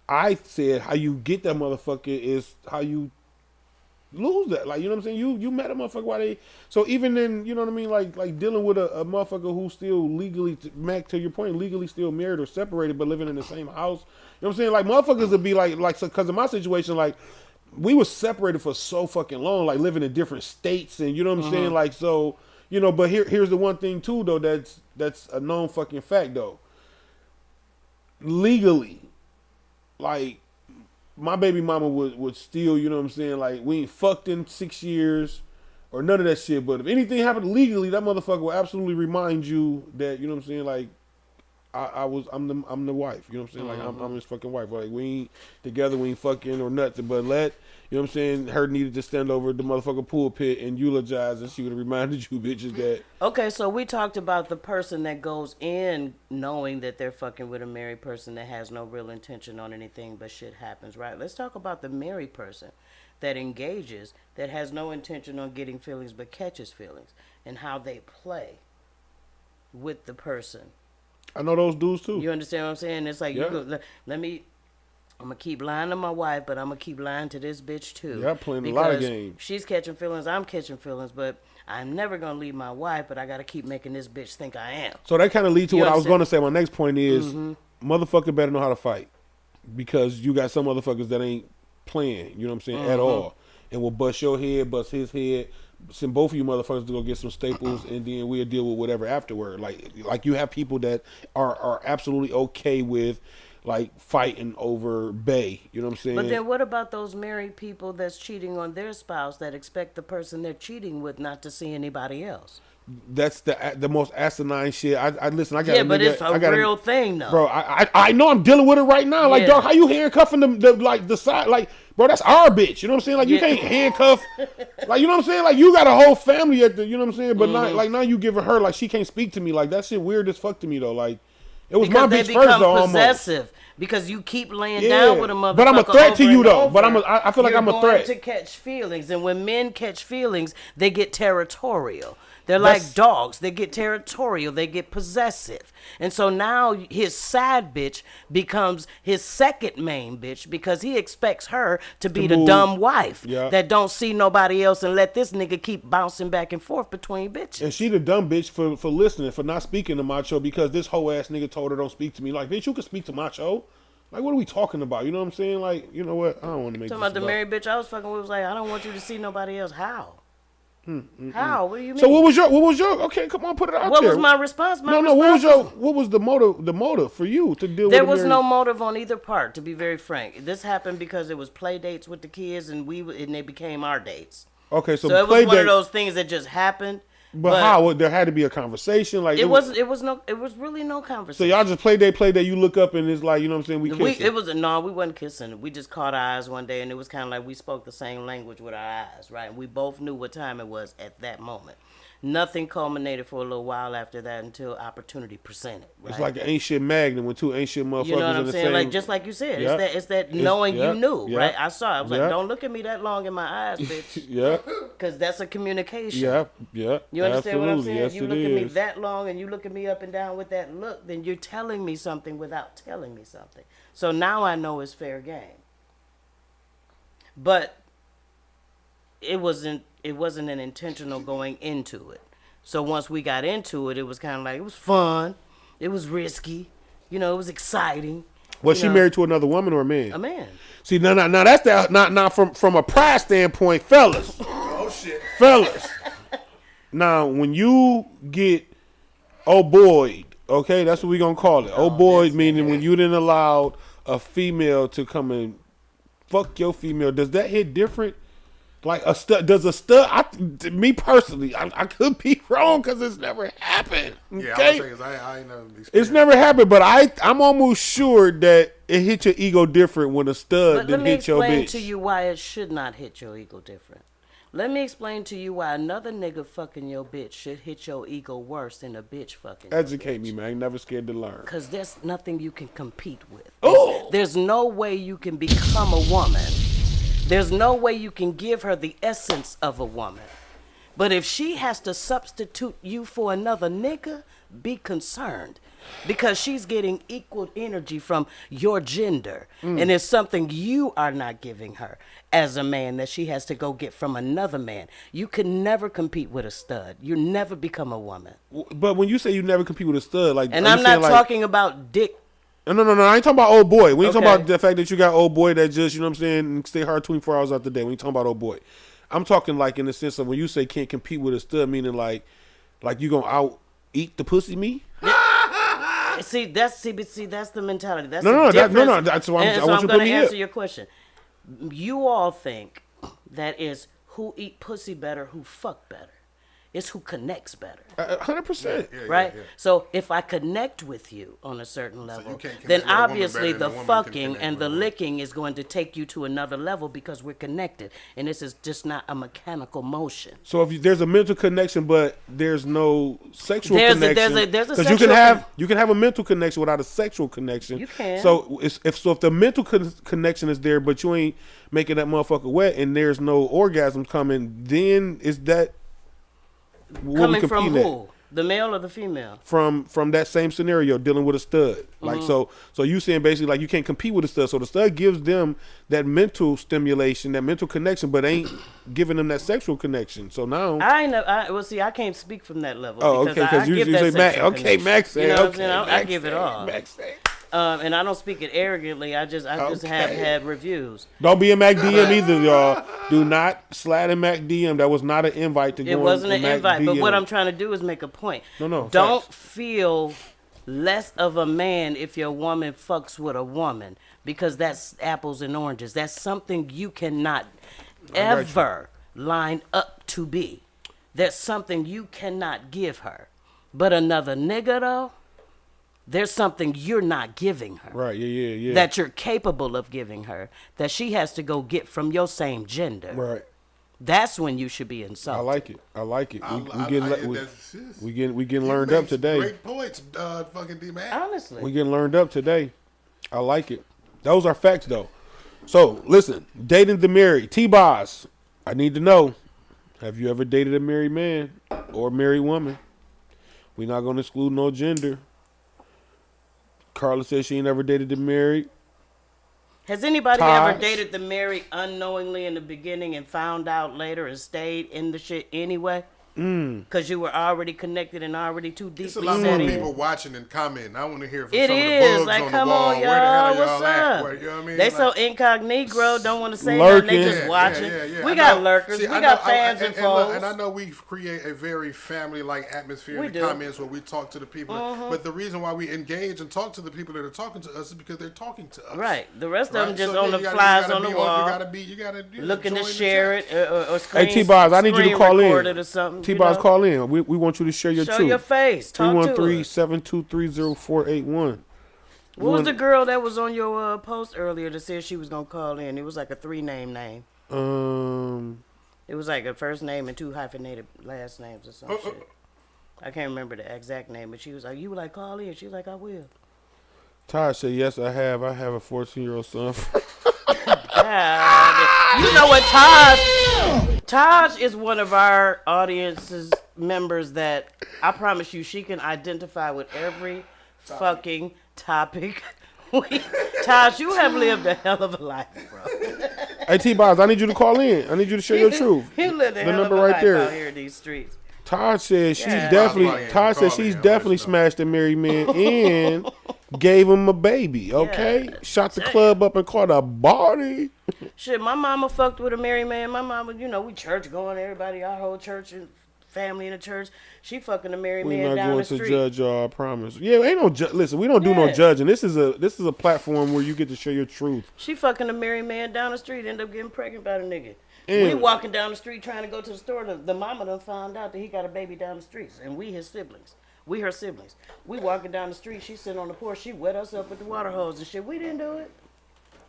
I said how you get that motherfucker is how you lose that. Like, you know what I'm saying? You met a motherfucker while they, so even then, you know what I mean? Like dealing with a motherfucker who's still legally, Mac, to your point, legally still married or separated, but living in the same house. You know what I'm saying? Like, motherfuckers would be like, so, cause of my situation, like, we were separated for so fucking long, like living in different states, and you know what I'm saying,
Mm-hmm.
like so, you know. But here's the one thing too, though. That's a known fucking fact, though. Legally, like my baby mama would still, you know what I'm saying, like we ain't fucked in 6 years or none of that shit. But if anything happened legally, that motherfucker will absolutely remind you that, you know what I'm saying, like I'm the wife, you know what I'm saying, like I'm his fucking wife. Like we ain't together, we ain't fucking or nothing. But you know what I'm saying, her needed to stand over the motherfucking pulpit and eulogize, and she would have reminded you bitches that.
Okay, so we talked about the person that goes in knowing that they're fucking with a married person that has no real intention on anything, but shit happens, right? Let's talk about the married person that engages, that has no intention on getting feelings but catches feelings, and how they play with the person.
I know those dudes too.
You understand what I'm saying? It's like,
Yeah.
I'm going to keep lying to my wife, but I'm going to keep lying to this bitch too.
Yeah, playing a lot of
Because
games.
she's catching feelings, I'm catching feelings, but I'm never going to leave my wife, but I got to keep making this bitch think I am.
So that kind of leads to
You
what I was
understand?
going to say. My next point is, motherfucker better know how to fight, because you got some motherfuckers that ain't playing. You know what I'm saying, at all, and will bust your head, bust his head. Send both of you motherfuckers to go get some staples, and then we'll deal with whatever afterward. Like you have people that are absolutely okay with like fighting over Bay. You know what I'm saying?
But then what about those married people that's cheating on their spouse that expect the person they're cheating with not to see anybody else?
That's the most asinine shit. I listen. I got
Yeah, but it's a real thing, though.
Bro, I know I'm dealing with it right now. Like,
Yeah.
dog, how you handcuffing the side? Like, bro, that's our bitch. You know what I'm saying? Like, you
Yeah.
can't handcuff. Like, you know what I'm saying? Like, you got a whole family at the. You know what I'm saying? But now you giving her like she can't speak to me. Like, that shit weird as fuck to me though. Like, it was
Because
my
they
bitch first
become
though. Almost.
Possessive. Because you keep laying
Yeah.
down with a motherfucker.
But I'm a threat to
over
you,
and
though.
over,
But I feel like
you're
I'm a
going
threat.
to catch feelings, and when men catch feelings, they get territorial. They're like
That's-
dogs. They get territorial. They get possessive. And so now his side bitch becomes his second main bitch because he expects her to be the
move.
dumb wife
Yeah.
that don't see nobody else and let this nigga keep bouncing back and forth between bitches.
And she the dumb bitch for listening, for not speaking to Macho, because this whole ass nigga told her don't speak to me. Like, bitch, you can speak to Macho. Like, what are we talking about? You know what I'm saying? Like, you know what? I don't want to make
Talking
this
about the married bitch I was fucking with was like, I don't want you to see nobody else. How? How? What do you mean?
So what was your? Okay, come on, put it out
What
there.
was my response? My
No. What
response
was the motive for you to deal with?
There
the
was
married-
no motive on either part, to be very frank. This happened because it was play dates with the kids, and they became our dates.
Okay, so
So it
play
was one of
date-
those things that just happened.
But how? There had to be a conversation. Like
It wasn't. It was no. It was really no
So
conversation.
y'all just play date. You look up and it's like, you know what I'm saying? We kissing.
It was no. We wasn't kissing. We just caught eyes one day, and it was kind of like we spoke the same language with our eyes, right? And we both knew what time it was at that moment. Nothing culminated for a little while after that until opportunity presented. Right?
It's like an ancient magnet when two ancient motherfuckers
You know what
in
I'm
the
saying?
same.
Like just like you said,
Yeah.
it's that knowing
yeah,
you knew,
yeah,
right? I saw it. I was
yeah.
like, don't look at me that long in my eyes, bitch,
Yeah,
because that's a communication.
yeah.
You understand what I'm
absolutely.
saying?
Yes,
You
it
look at me
is.
that long and you look at me up and down with that look, then you're telling me something without telling me something. So now I know it's fair game. But it wasn't an intentional going into it. So once we got into it, it was kind of like, it was fun. It was risky. You know, it was exciting.
Was
you
she
know.
married to another woman or a man?
A man.
See, now that's that. Not from a pride standpoint, fellas.
Oh shit.
Fellas. Now, when you get boy, okay, that's what we gonna call it. Boy, meaning when you didn't allow a female to come and fuck your female. Does that hit different? Like a stud? Does a stud? Me personally, I could be wrong because it's never happened.
Yeah,
Okay?
I was saying, 'cause I ain't never experienced
It's never happened, but I'm almost sure that it hit your ego different when a stud
But let
than
me
hit your
explain
bitch.
to you why it should not hit your ego different. Let me explain to you why another nigga fucking your bitch should hit your ego worse than a bitch fucking your
Educate
bitch.
me, man. Never scared to learn.
Because there's nothing you can compete with.
Oh!
There's no way you can become a woman. There's no way you can give her the essence of a woman. But if she has to substitute you for another nigga, be concerned. Because she's getting equal energy from your gender. And it's something you are not giving her as a man that she has to go get from another man. You can never compete with a stud. You never become a woman.
But when you say you never compete with a stud, like,
And
are you
I'm not
saying, like,
talking about dick
No. I ain't talking about old boy. We ain't talking
Okay.
about the fact that you got old boy that just, you know what I'm saying, stay hard 24 hours out the day. We ain't talking about old boy. I'm talking like in the sense of when you say can't compete with a stud, meaning like you gonna out eat the pussy me?
See, that's the mentality. That's
No,
the
no,
difference.
that's why
And
I
so
want
I'm
you to
going
put
to
me
answer
in.
your question. You all think that is who eat pussy better, who fuck better. It's who connects better.
100%.
Yeah,
Right?
yeah.
So if I connect with you on a certain level,
you can't connect
then
with a woman
obviously
better than
the
a woman can
fucking
connect
and
with
the
a woman.
licking is going to take you to another level because we're connected. And this is just not a mechanical motion.
So if there's a mental connection, but there's no sexual
There's a
connection,
sexual
you can have a mental connection without a sexual connection.
You can.
So if the mental connection is there, but you ain't making that motherfucker wet, and there's no orgasm coming, then is that what
Coming
we
from
competing at?
who? The male or the female?
From that same scenario, dealing with a stud. Like
Mm-hmm.
so you saying basically like you can't compete with a stud. So the stud gives them that mental stimulation, that mental connection, but ain't giving them that sexual connection. So now
Well, see, I can't speak from that level.
Oh,
because
okay,
I
because you
give
say
that
Max.
sexual
Okay,
connection.
Max said.
You know what I'm
Okay,
saying? I
Max
give it
said,
all.
Max said.
And I don't speak it arrogantly. I just have
Okay.
had reviews.
Don't be a Mac DM either, y'all. Do not slide a Mac DM. That was not an invite to go.
It wasn't
on
an
Mac
invite, but
DM.
what I'm trying to do is make a point.
No,
Don't
facts.
feel less of a man if your woman fucks with a woman because that's apples and oranges. That's something you cannot ever line up to be. There's something you cannot give her. But another nigga though, there's something you're not giving her.
Right? Yeah.
That you're capable of giving her, that she has to go get from your same gender.
Right.
That's when you should be insulted.
I like it. We getting
You
learned
make
up today.
Great points, fucking D-Mac.
Honestly.
We getting learned up today. I like it. Those are facts though. So listen, dating the married T-Boz. I need to know: have you ever dated a married man or a married woman? We're not gonna exclude no gender. Carla says she ain't never dated the married.
Has anybody
Taj.
ever dated the married unknowingly in the beginning and found out later and stayed in the shit anyway? Because you were already connected and already too
It's a
deeply
lot
set
more
in.
people watching and commenting. I want to hear from
It
some of the
is
bugs
like,
on
come
the wall.
on,
Where the hell
y'all,
are
what's
y'all at?
up?
Where, you know what I mean?
They
Like,
so incognito, don't want to say
Lurking.
nothing. They just
yeah,
watching.
yeah.
We
I
got
know-
lurkers.
see,
We
I
got
know-
fans
I-
and
look,
foes.
and I know we create a very family-like atmosphere
We
in the
do.
comments where we talk to the people. But the reason why we engage and talk to the people that are talking to us is because they're talking to us.
Right. The rest of them
Right?
just
So,
on
yeah,
the
you gotta-
flies
you gotta
on the
be
wall.
You gotta
Looking to
join the
share
chat.
it or screen,
Hey T-Boz, I need you to
screen
call
record
in.
it or something.
T-Boz,
you know?
call in. We want you to share your
Show
truth.
your face. Talk to us.
313-723-0481.
What was the girl that was on your post earlier that said she was gonna call in? It was like a 3-name name. It was like a first name and 2 hyphenated last names or some shit. I can't remember the exact name, but she was like, "You were like, call in." She was like, "I will."
Taj said, yes, I have. I have a 14-year-old son.
God. You know what, Taj is one of our audience's members that I promise you she can identify with every fucking topic. Taj, you have lived a hell of a life, bro.
Hey, T-Boz, I need you to call in. I need you to share your truth.
You lived a hell
number
of a
right
life
there.
out here in these streets.
Taj says she's
Yeah.
definitely. Taj says she's definitely smashed a married man and gave him a baby. Okay,
Yeah.
shot the club up and caught a body.
Shit, my mama fucked with a married man. My mama, you know, we church going, everybody, our whole church and family in the church. She fucking a married
We're
man
not
down
going
the
to
street.
judge y'all. I promise. Yeah, ain't no listen. We don't do no
Yeah.
judging. This is a platform where you get to share your truth.
She fucking a married man down the street, end up getting pregnant by the nigga.
Yeah.
We walking down the street trying to go to the store. The mama done found out that he got a baby down the streets, and we his siblings. We her siblings. We walking down the street. She sitting on the porch. She wet us up with the water hose and shit. We didn't do it.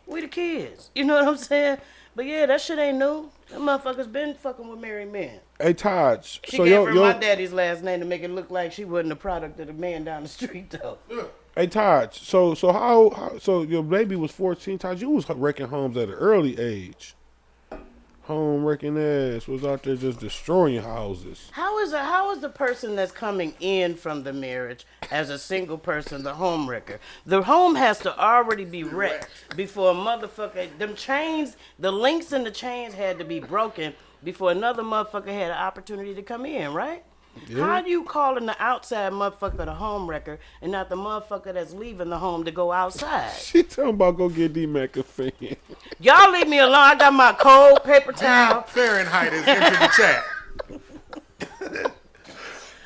We the kids. You know what I'm saying? But yeah, that shit ain't new. Them motherfuckers been fucking with married men.
Hey, Taj.
She
So
gave
yo,
her
yo,
my daddy's last name to make it look like she wasn't a product of the man down the street though.
Hey, Taj. So how? So your baby was 14. Taj, you was wrecking homes at an early age. Home wrecking ass was out there just destroying houses.
How is the person that's coming in from the marriage as a single person the home wrecker? The home has to already be wrecked before a motherfucker. Them chains, the links in the chains had to be broken before another motherfucker had an opportunity to come in, right? How you calling the outside motherfucker the home wrecker and not the motherfucker that's leaving the home to go outside?
She talking about go get D-Mac a fan.
Y'all leave me alone. I got my cold paper towel.
Fahrenheit has entered the chat.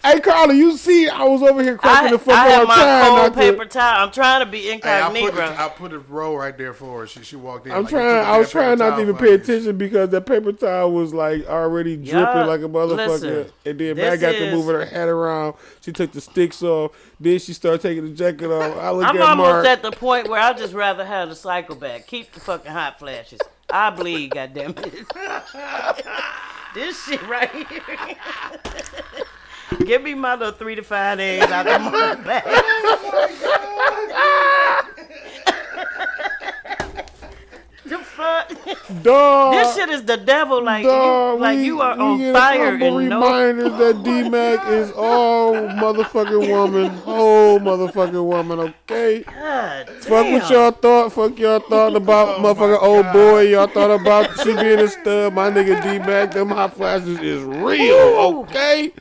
Hey, Carla, you see I was over here cracking the fuck
I have
up.
my
trying
cold
not to.
paper towel. I'm trying to be
Hey,
incognito.
I put a roll right there for her. She walked in.
I'm
like,
trying.
you put
I was
that
trying
paper
not to
towel
even
for
pay
me.
attention because that paper towel was like already dripping
Y'all,
like a motherfucker.
listen,
And then
this
Matt got to
is-
moving her head around. She took the sticks off. Then she started taking the jacket off. I look
I'm
at
almost
Mark.
at the point where I'd just rather have the cycle back. Keep the fucking hot flashes. I bleed, goddammit. This shit right here. Give me my little 3 to 5 days out the month back. The fuck?
Dog.
This shit is the devil. Like
Dog,
you are
we
on
get
fire
humble
and no.
reminders that D-Mac is all motherfucking woman, whole motherfucking woman. Okay.
God
Fuck
damn.
what y'all thought. Fuck y'all thought about motherfucking old
God.
boy. Y'all thought about she being a stud. My nigga D-Mac, them hot flashes is real. Okay.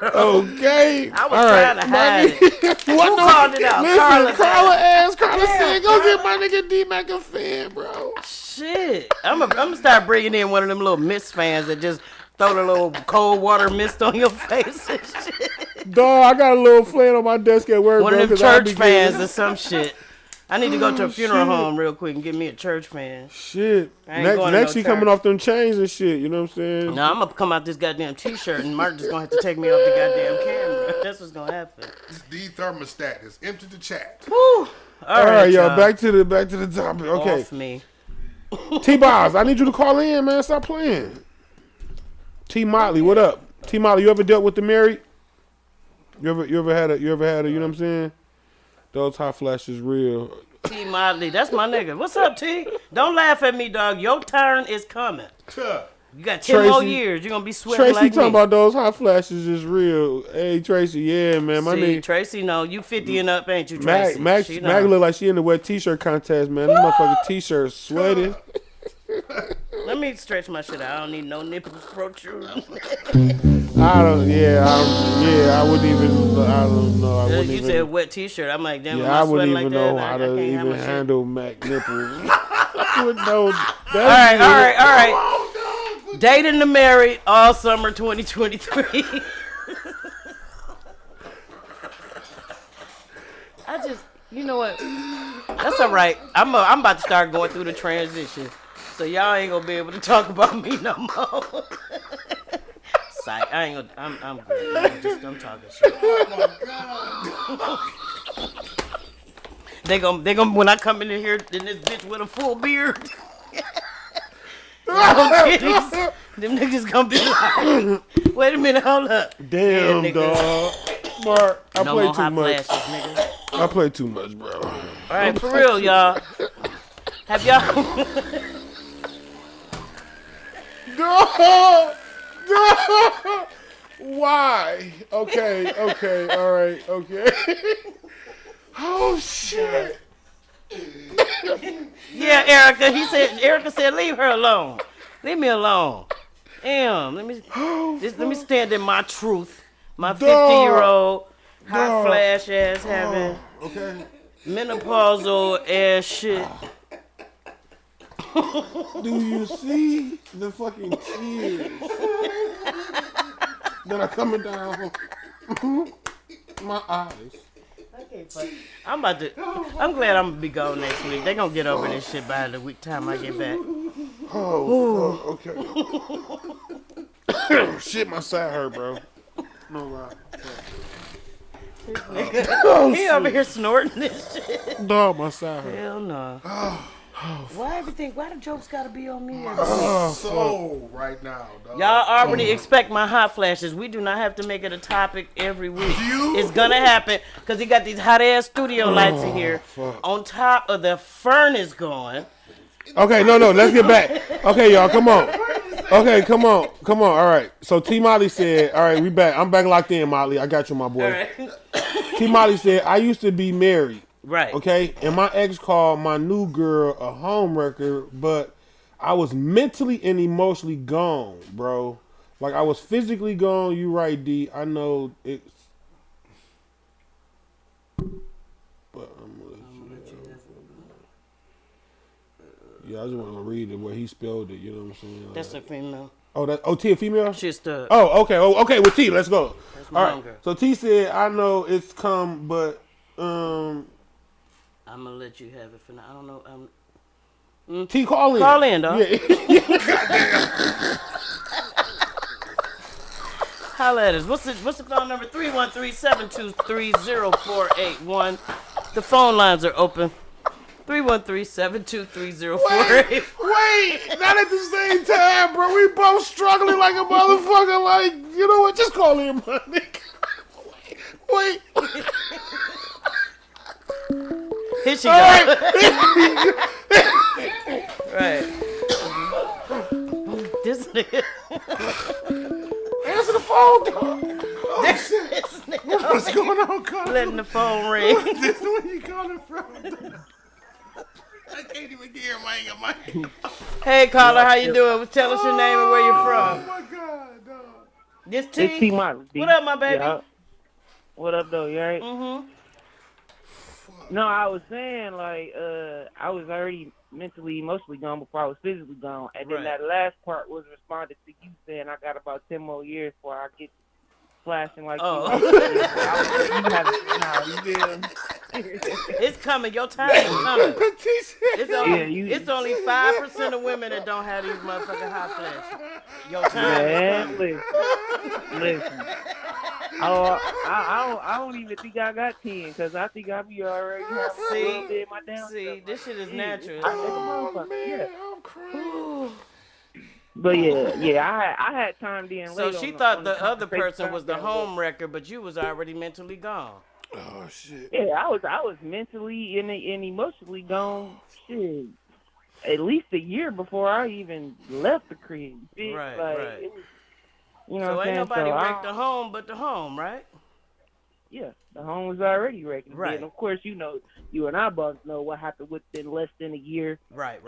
Okay.
I was
All
trying to
my
hide
nigga- What
Who
no-
called it out?
Listen,
Carla
Carla said, go get my nigga D-Mac a fan, bro.
Shit. I'm gonna start bringing in one of them little mist fans that just throw the little cold water mist on your face and shit.
Dog, I got a little flame on my desk at work,
One
bro.
of them
'cause I
church
be
fans
getting-
or some shit. I need to go to a funeral
shit.
home real quick and get me a church fan.
Shit.
I ain't
Next,
going to
next
no
she coming
church.
off them chains and shit. You know what I'm saying?
Now I'm gonna come out this goddamn t-shirt and Mark just gonna have to take me off the goddamn camera. That's what's gonna happen.
The thermostat has entered the chat.
Whew.
All right, y'all. Back to the topic. Okay.
Off me.
T-Boz, I need you to call in, man. Stop playing. T Motley, what up? T Motley, you ever dealt with the married? You ever had a you know what I'm saying? Those hot flashes real.
T Motley, that's my nigga. What's up, T? Don't laugh at me, dog. Your turn is coming. You got 10 more
Tracy-
years. You're gonna be sweating
Tracy
like
talking
me.
about those hot flashes is real. Hey Tracy, yeah, man. My
See,
nigga
Tracy, no, you 50 and up, ain't you,
Mag,
Tracy?
Mag,
She
Mag
know.
look like she in the wet t-shirt contest, man. This motherfucking t-shirt sweating.
Let me stretch my shit out. I don't need no nipples protruding.
I wouldn't even, I don't know. I wouldn't
You
even,
said wet t-shirt. I'm like, damn,
yeah,
am
I
I
wouldn't
sweating
even
like
know
that?
how
I
to
can't have
even
my shit.
handle Mac nipples. I would know.
All right. Dating the married all summer 2023. I just, you know what? That's all right. I'm about to start going through the transition, so y'all ain't gonna be able to talk about me no more. Psych. I ain't gonna. I'm good. I'm talking shit. They gonna when I come in here in this bitch with a full beard. No titties. Them niggas gonna be like, wait a minute, hold up.
Damn,
Yeah, nigga.
dog. Mark, I
No
play
more
too
hot
much.
flashes, nigga.
I play too much, bro.
All right, for real, y'all. Have y'all?
No! No! Why? Okay, all right, okay. Oh, shit.
Yeah, Erica said, leave her alone. Leave me alone. Damn, let me stand in my truth. My 50-year-old hot
Dog.
flash ass having
Okay.
menopausal ass shit.
Do you see the fucking tears that are coming down my eyes?
I'm glad I'm gonna be gone next week. They gonna get over this shit by the week time I get back.
Oh, fuck, okay. Shit, my side hurt, bro. No lie.
He over here snorting this shit.
Dog, my side hurt.
Hell no. Why the jokes gotta be on me?
So right now, dog.
Y'all already expect my hot flashes. We do not have to make it a topic every week. It's gonna happen because he got these hot ass studio lights in here. On top of the furnace going.
Okay, no, let's get back. Okay, y'all, come on. Okay, come on. All right. So T Molly said, all right, we back. I'm back locked in, Molly. I got you, my boy.
All right.
T Molly said, I used to be married.
Right.
Okay, and my ex called my new girl a homewrecker, but I was mentally and emotionally gone, bro. Like I was physically gone. You right, D. I know it's. But I'm gonna let you have it. Yeah, I just want to read it where he spelled it. You know what I'm saying? Like,
That's a female.
Oh, T a female?
She's the.
Oh, okay. Oh, okay. With T, let's go.
That's
All right.
longer.
So T said, "I know it's come, but
I'm gonna let you have it for now. I don't know.
T call in.
Call in, dog.
Yeah.
Holla at us. What's the phone number? 313-723-0481. The phone lines are open. 313-723-0481.
Wait, not at the same time, bro. We both struggling like a motherfucker. Like, you know what? Just call in, my nigga. Wait.
Here she
All
goes.
right.
Right. This nigga.
Answer the phone, dog.
This nigga.
What's going on, Carl?
Letting the phone ring.
This is where you calling from? I can't even hear him. I ain't got my.
Hey, caller, how you doing? Tell us your name and where you're
Oh
from.
my God, dog.
This
It's T
T.
Model.
What up, my baby?
Yeah. What up, though? You alright?
Mm-hmm.
No, I was saying, like, I was already mentally, emotionally gone before I was physically gone. And then
Right.
that last part was responded to you saying I got about 10 more years before I get flashing like
Oh.
you. You have it now, you feel me?
It's coming. Your time is coming.
T said,
It's only 5% of women that don't have these motherfucking hot flashes. Your time is
Man,
coming.
listen. I don't even think I got 10 because I think I be already having a little bit of my damn
See,
stuff.
this shit is natural.
oh, man, I'm crying.
But yeah, I had time then.
So
later
she
on
thought
on
the other person was the
conversation.
home wrecker, but you was already mentally gone.
Oh, shit.
Yeah, I was mentally and emotionally gone. Shit, at least a year before I even left the crib. Bitch.
Right,
like,
right.
It was, you know
So
what I'm
ain't
saying?
nobody
So
wrecked the home but the home, right?
Yeah, the home was already wrecked.
Right.
And of course, you know, you and I both know what happened within less than a year
Right.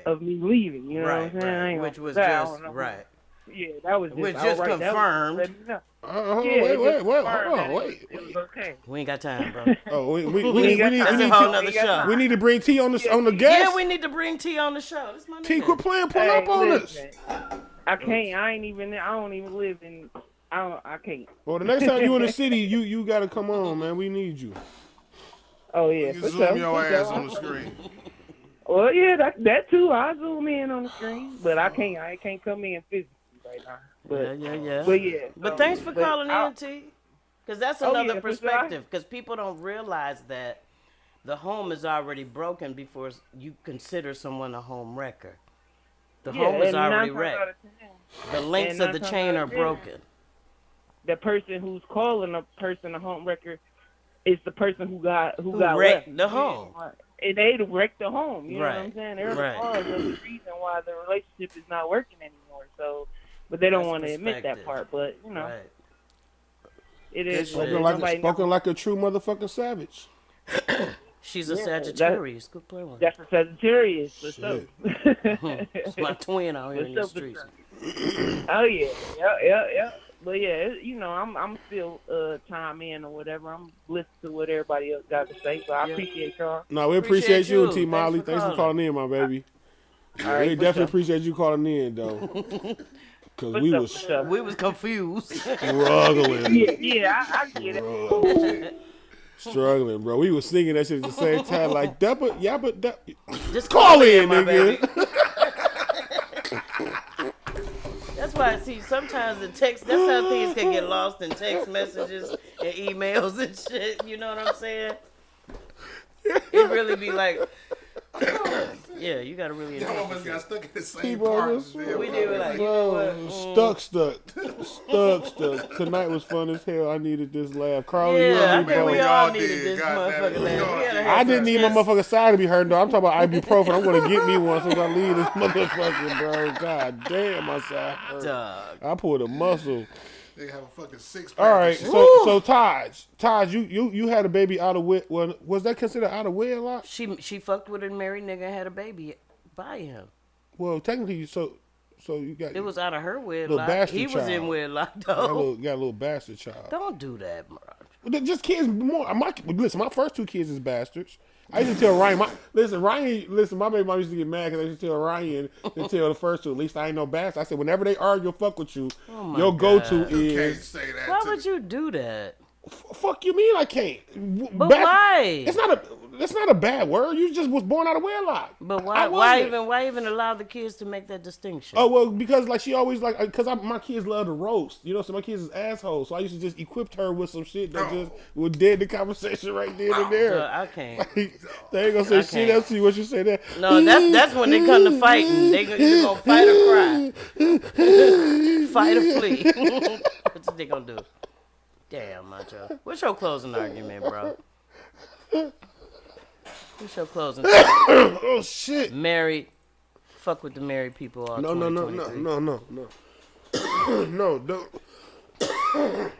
of me leaving. You know
Right,
what I'm saying? I
right.
ain't
Which
gonna
was
say I
just
don't know.
right.
Yeah, that was just,
Which
all
just
right. That was
confirmed.
let me know.
Hold
Yeah,
on,
it
wait,
just
hold
confirmed
on,
that
wait.
It was okay.
We ain't got time, bro.
Oh, we
ain't
need
got
we
time.
need
That's a whole
to
nother show.
we need to bring T on the guest.
Yeah, we need to bring T on the show. This my
T,
nigga.
quit playing, pull
Hey,
up on us.
listen, I can't. I don't even live in. I can't.
Well, the next time you in the city, you gotta come on, man. We need you.
Oh yeah,
You
for
zoom
sure,
your
for
ass
sure.
on the screen.
Well, yeah, that too. I zoom in on the screen, but I can't come in physically right now. But
Yeah.
but yeah.
But thanks for calling in, T. Because that's
Oh,
another
yeah, for sure.
perspective. Because people don't realize that the home is already broken before you consider someone a home wrecker. The home is
and
already
9 times out
wrecked.
of 10,
The links
and
of the
9 times
chain
out
are
of 10,
broken.
the person who's calling a person a home wrecker is the person who got
wrecked
left.
the home.
And they wrecked the home. You know what
Right,
I'm saying? They're
right.
the cause of the reason why the relationship is not working anymore. So, but they don't
That's
want to admit that
perspective.
part. But you know,
Right.
it is.
Spoken
Spoken like a true motherfucking savage.
She's a
Yeah,
Sagittarius. Good play one.
That's a Sagittarius. What's up?
It's my twin out here in the
What's up,
streets.
Oh yeah, yeah. But yeah, you know, I'm still chime in or whatever. I'm listening to what everybody else got to say. But I
Yeah.
appreciate y'all.
No, we appreciate you,
you.
T. Molly.
Thanks for
Thanks for calling in, my baby.
All right,
We
for
definitely
sure.
appreciate you calling in, though. Because
For
we
sure,
was
for sure.
We was confused.
struggling.
Yeah, I get it.
Bro. Struggling, bro. We was singing that shit at the same time. Like,
Just
call in,
my
nigga.
baby. That's why I see sometimes the text. That's how things can get lost in text messages and emails and shit. You know what I'm saying? It really be like, yeah, you gotta really.
Some of us got stuck in the same
People
part.
just-
We do like, you know what?
Stuck. Tonight was fun as hell. I needed this laugh. Carly, you
Yeah, I
and me
think we
both.
all
y'all
needed
did.
this
God damn it.
motherfucker laugh.
Y'all
We gotta
did.
have
I didn't need my
some
motherfucking side to be heard, though. I'm talking about ibuprofen. I'm going to get me one since I leave this motherfucking, bro. God damn, my side hurt.
dog.
I pulled a muscle.
They have a fucking 6-pack.
All right,
and shit.
so Taj, you had a baby out of wet. Was that considered out of wedlock?
She fucked with a married nigga and had a baby by him.
Well, technically, so So you got
It was out of her
little
wedlock.
bastard
He was
child.
in wedlock,
got a
though.
little bastard child.
Don't do that, bro.
Just kids more. Listen, my first 2 kids is bastards. I used to tell Ryan, my baby mom used to get mad because I used to tell Ryan to tell the first 2. At least I ain't no bastard. I said, whenever they argue or fuck with you, your go-to
You can't
is,
say that.
Why
to
would you do that?
fuck you mean I can't?
But why?
That's not a bad word. You just was born out of wedlock.
But
I
why
wasn't.
even allow the kids to make that distinction?
Oh, well, because like she always like, because my kids love to roast, you know, so my kids is assholes. So I used to just equip her with some shit that just would dead the conversation right then and there.
I can't.
They ain't gonna say shit else to you. What you say there?
No, that's when they come to fighting. They either gonna fight or cry, fight or flee. What they gonna do? Damn, Macho. What's your closing argument, bro? What's your closing argument?
Oh shit!
Married. Fuck with the married people all
No,
2023.
no, don't.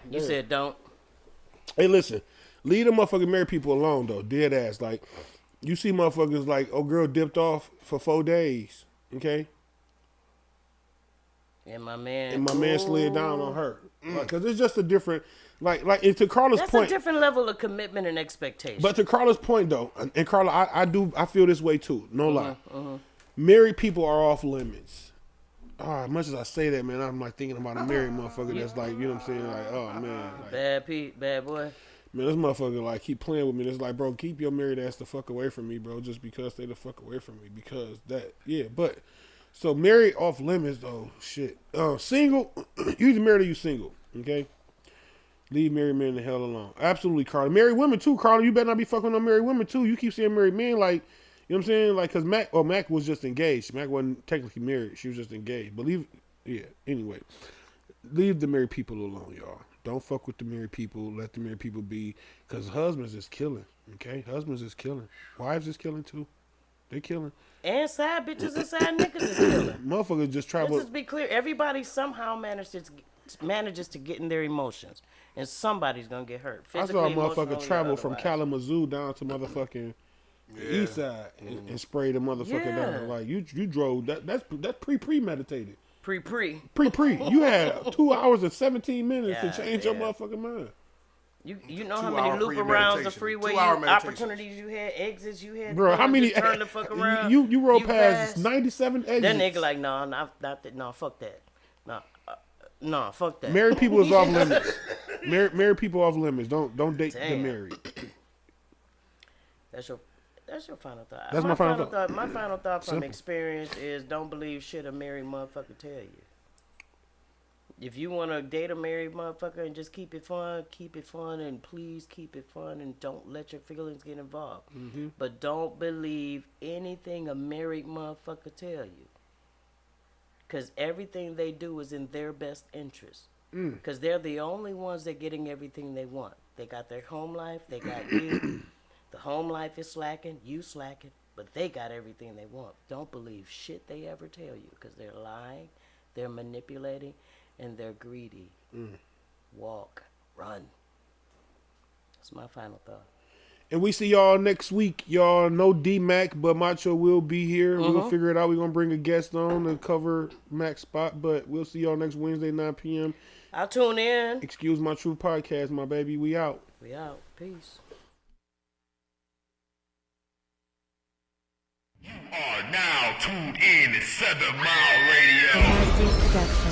You said don't.
Hey, listen, leave the motherfucking married people alone though. Dead ass. Like, you see motherfuckers like, oh, girl dipped off for 4 days. Okay.
And my man
slid down on her because it's just a different, like and to Carla's
That's
point.
a different level of commitment and expectation.
But to Carla's point though, and Carla, I feel this way too. No lie, married people are off limits. As much as I say that, man, I'm like thinking about a married motherfucker that's like, you know what I'm saying, like, oh man, like,
bad boy.
man, this motherfucker like keep playing with me. It's like, bro, keep your married ass the fuck away from me, bro. Just because stay the fuck away from me, because that, yeah, but. So married off limits though, shit. Single, you either married or you single, okay? Leave married men the hell alone. Absolutely, Carla. Married women too, Carla. You better not be fucking on married women too. You keep saying married men, like, you know what I'm saying? Like, cause Mac was just engaged. Mac wasn't technically married. She was just engaged. But anyway. Leave the married people alone, y'all. Don't fuck with the married people. Let the married people be. Cause husbands is killing, okay? Husbands is killing. Wives is killing too. They killing.
And side bitches and side niggas is killing.
Motherfuckers just travel.
Let's just be clear. Everybody somehow manages to get in their emotions. And somebody's going to get hurt.
I saw a motherfucker
emotionally,
travel from
otherwise.
Kalamazoo down to motherfucking east side and spray the motherfucker down. Like, you drove. That's premeditated.
Pre.
You had 2 hours and 17 minutes to change your
Yeah.
mhour mind.
You know how
2
many
hour
loop arounds the
premeditation.
freeway
2 hour meditation.
opportunities you had, exits you had.
Bro, how many?
Just turn the fuck around.
You rolled past
passed.
97 exits.
That nigga like, no, not that. No, fuck that. No, fuck that.
Married people is off limits. Married people off limits. Don't date the
Damn.
married.
That's your final thought.
That's my final thought.
My final thought from
Simple.
experience is don't believe shit a married motherfucker tell you. If you want to date a married motherfucker and just keep it fun, and please keep it fun, and don't let your feelings get involved.
Mm-hmm.
But don't believe anything a married motherfucker tell you. Because everything they do is in their best interest. Because they're the only ones that getting everything they want. They got their home life, they got you. The home life is slacking, you slacking, but they got everything they want. Don't believe shit they ever tell you, because they're lying, they're manipulating, and they're greedy. Walk, run. That's my final thought.
And we see y'all next week. Y'all know D-Mac, but Macho will be here. We'll figure it out. We're going to bring a guest on to cover Mac's spot, but we'll see y'all next Wednesday, 9 p.m.
I'll tune in.
Excuse My Truth Podcast, my baby. We out.
We out. Peace.
You are now tuned in to 7 Mile Radio.
Nasty Production.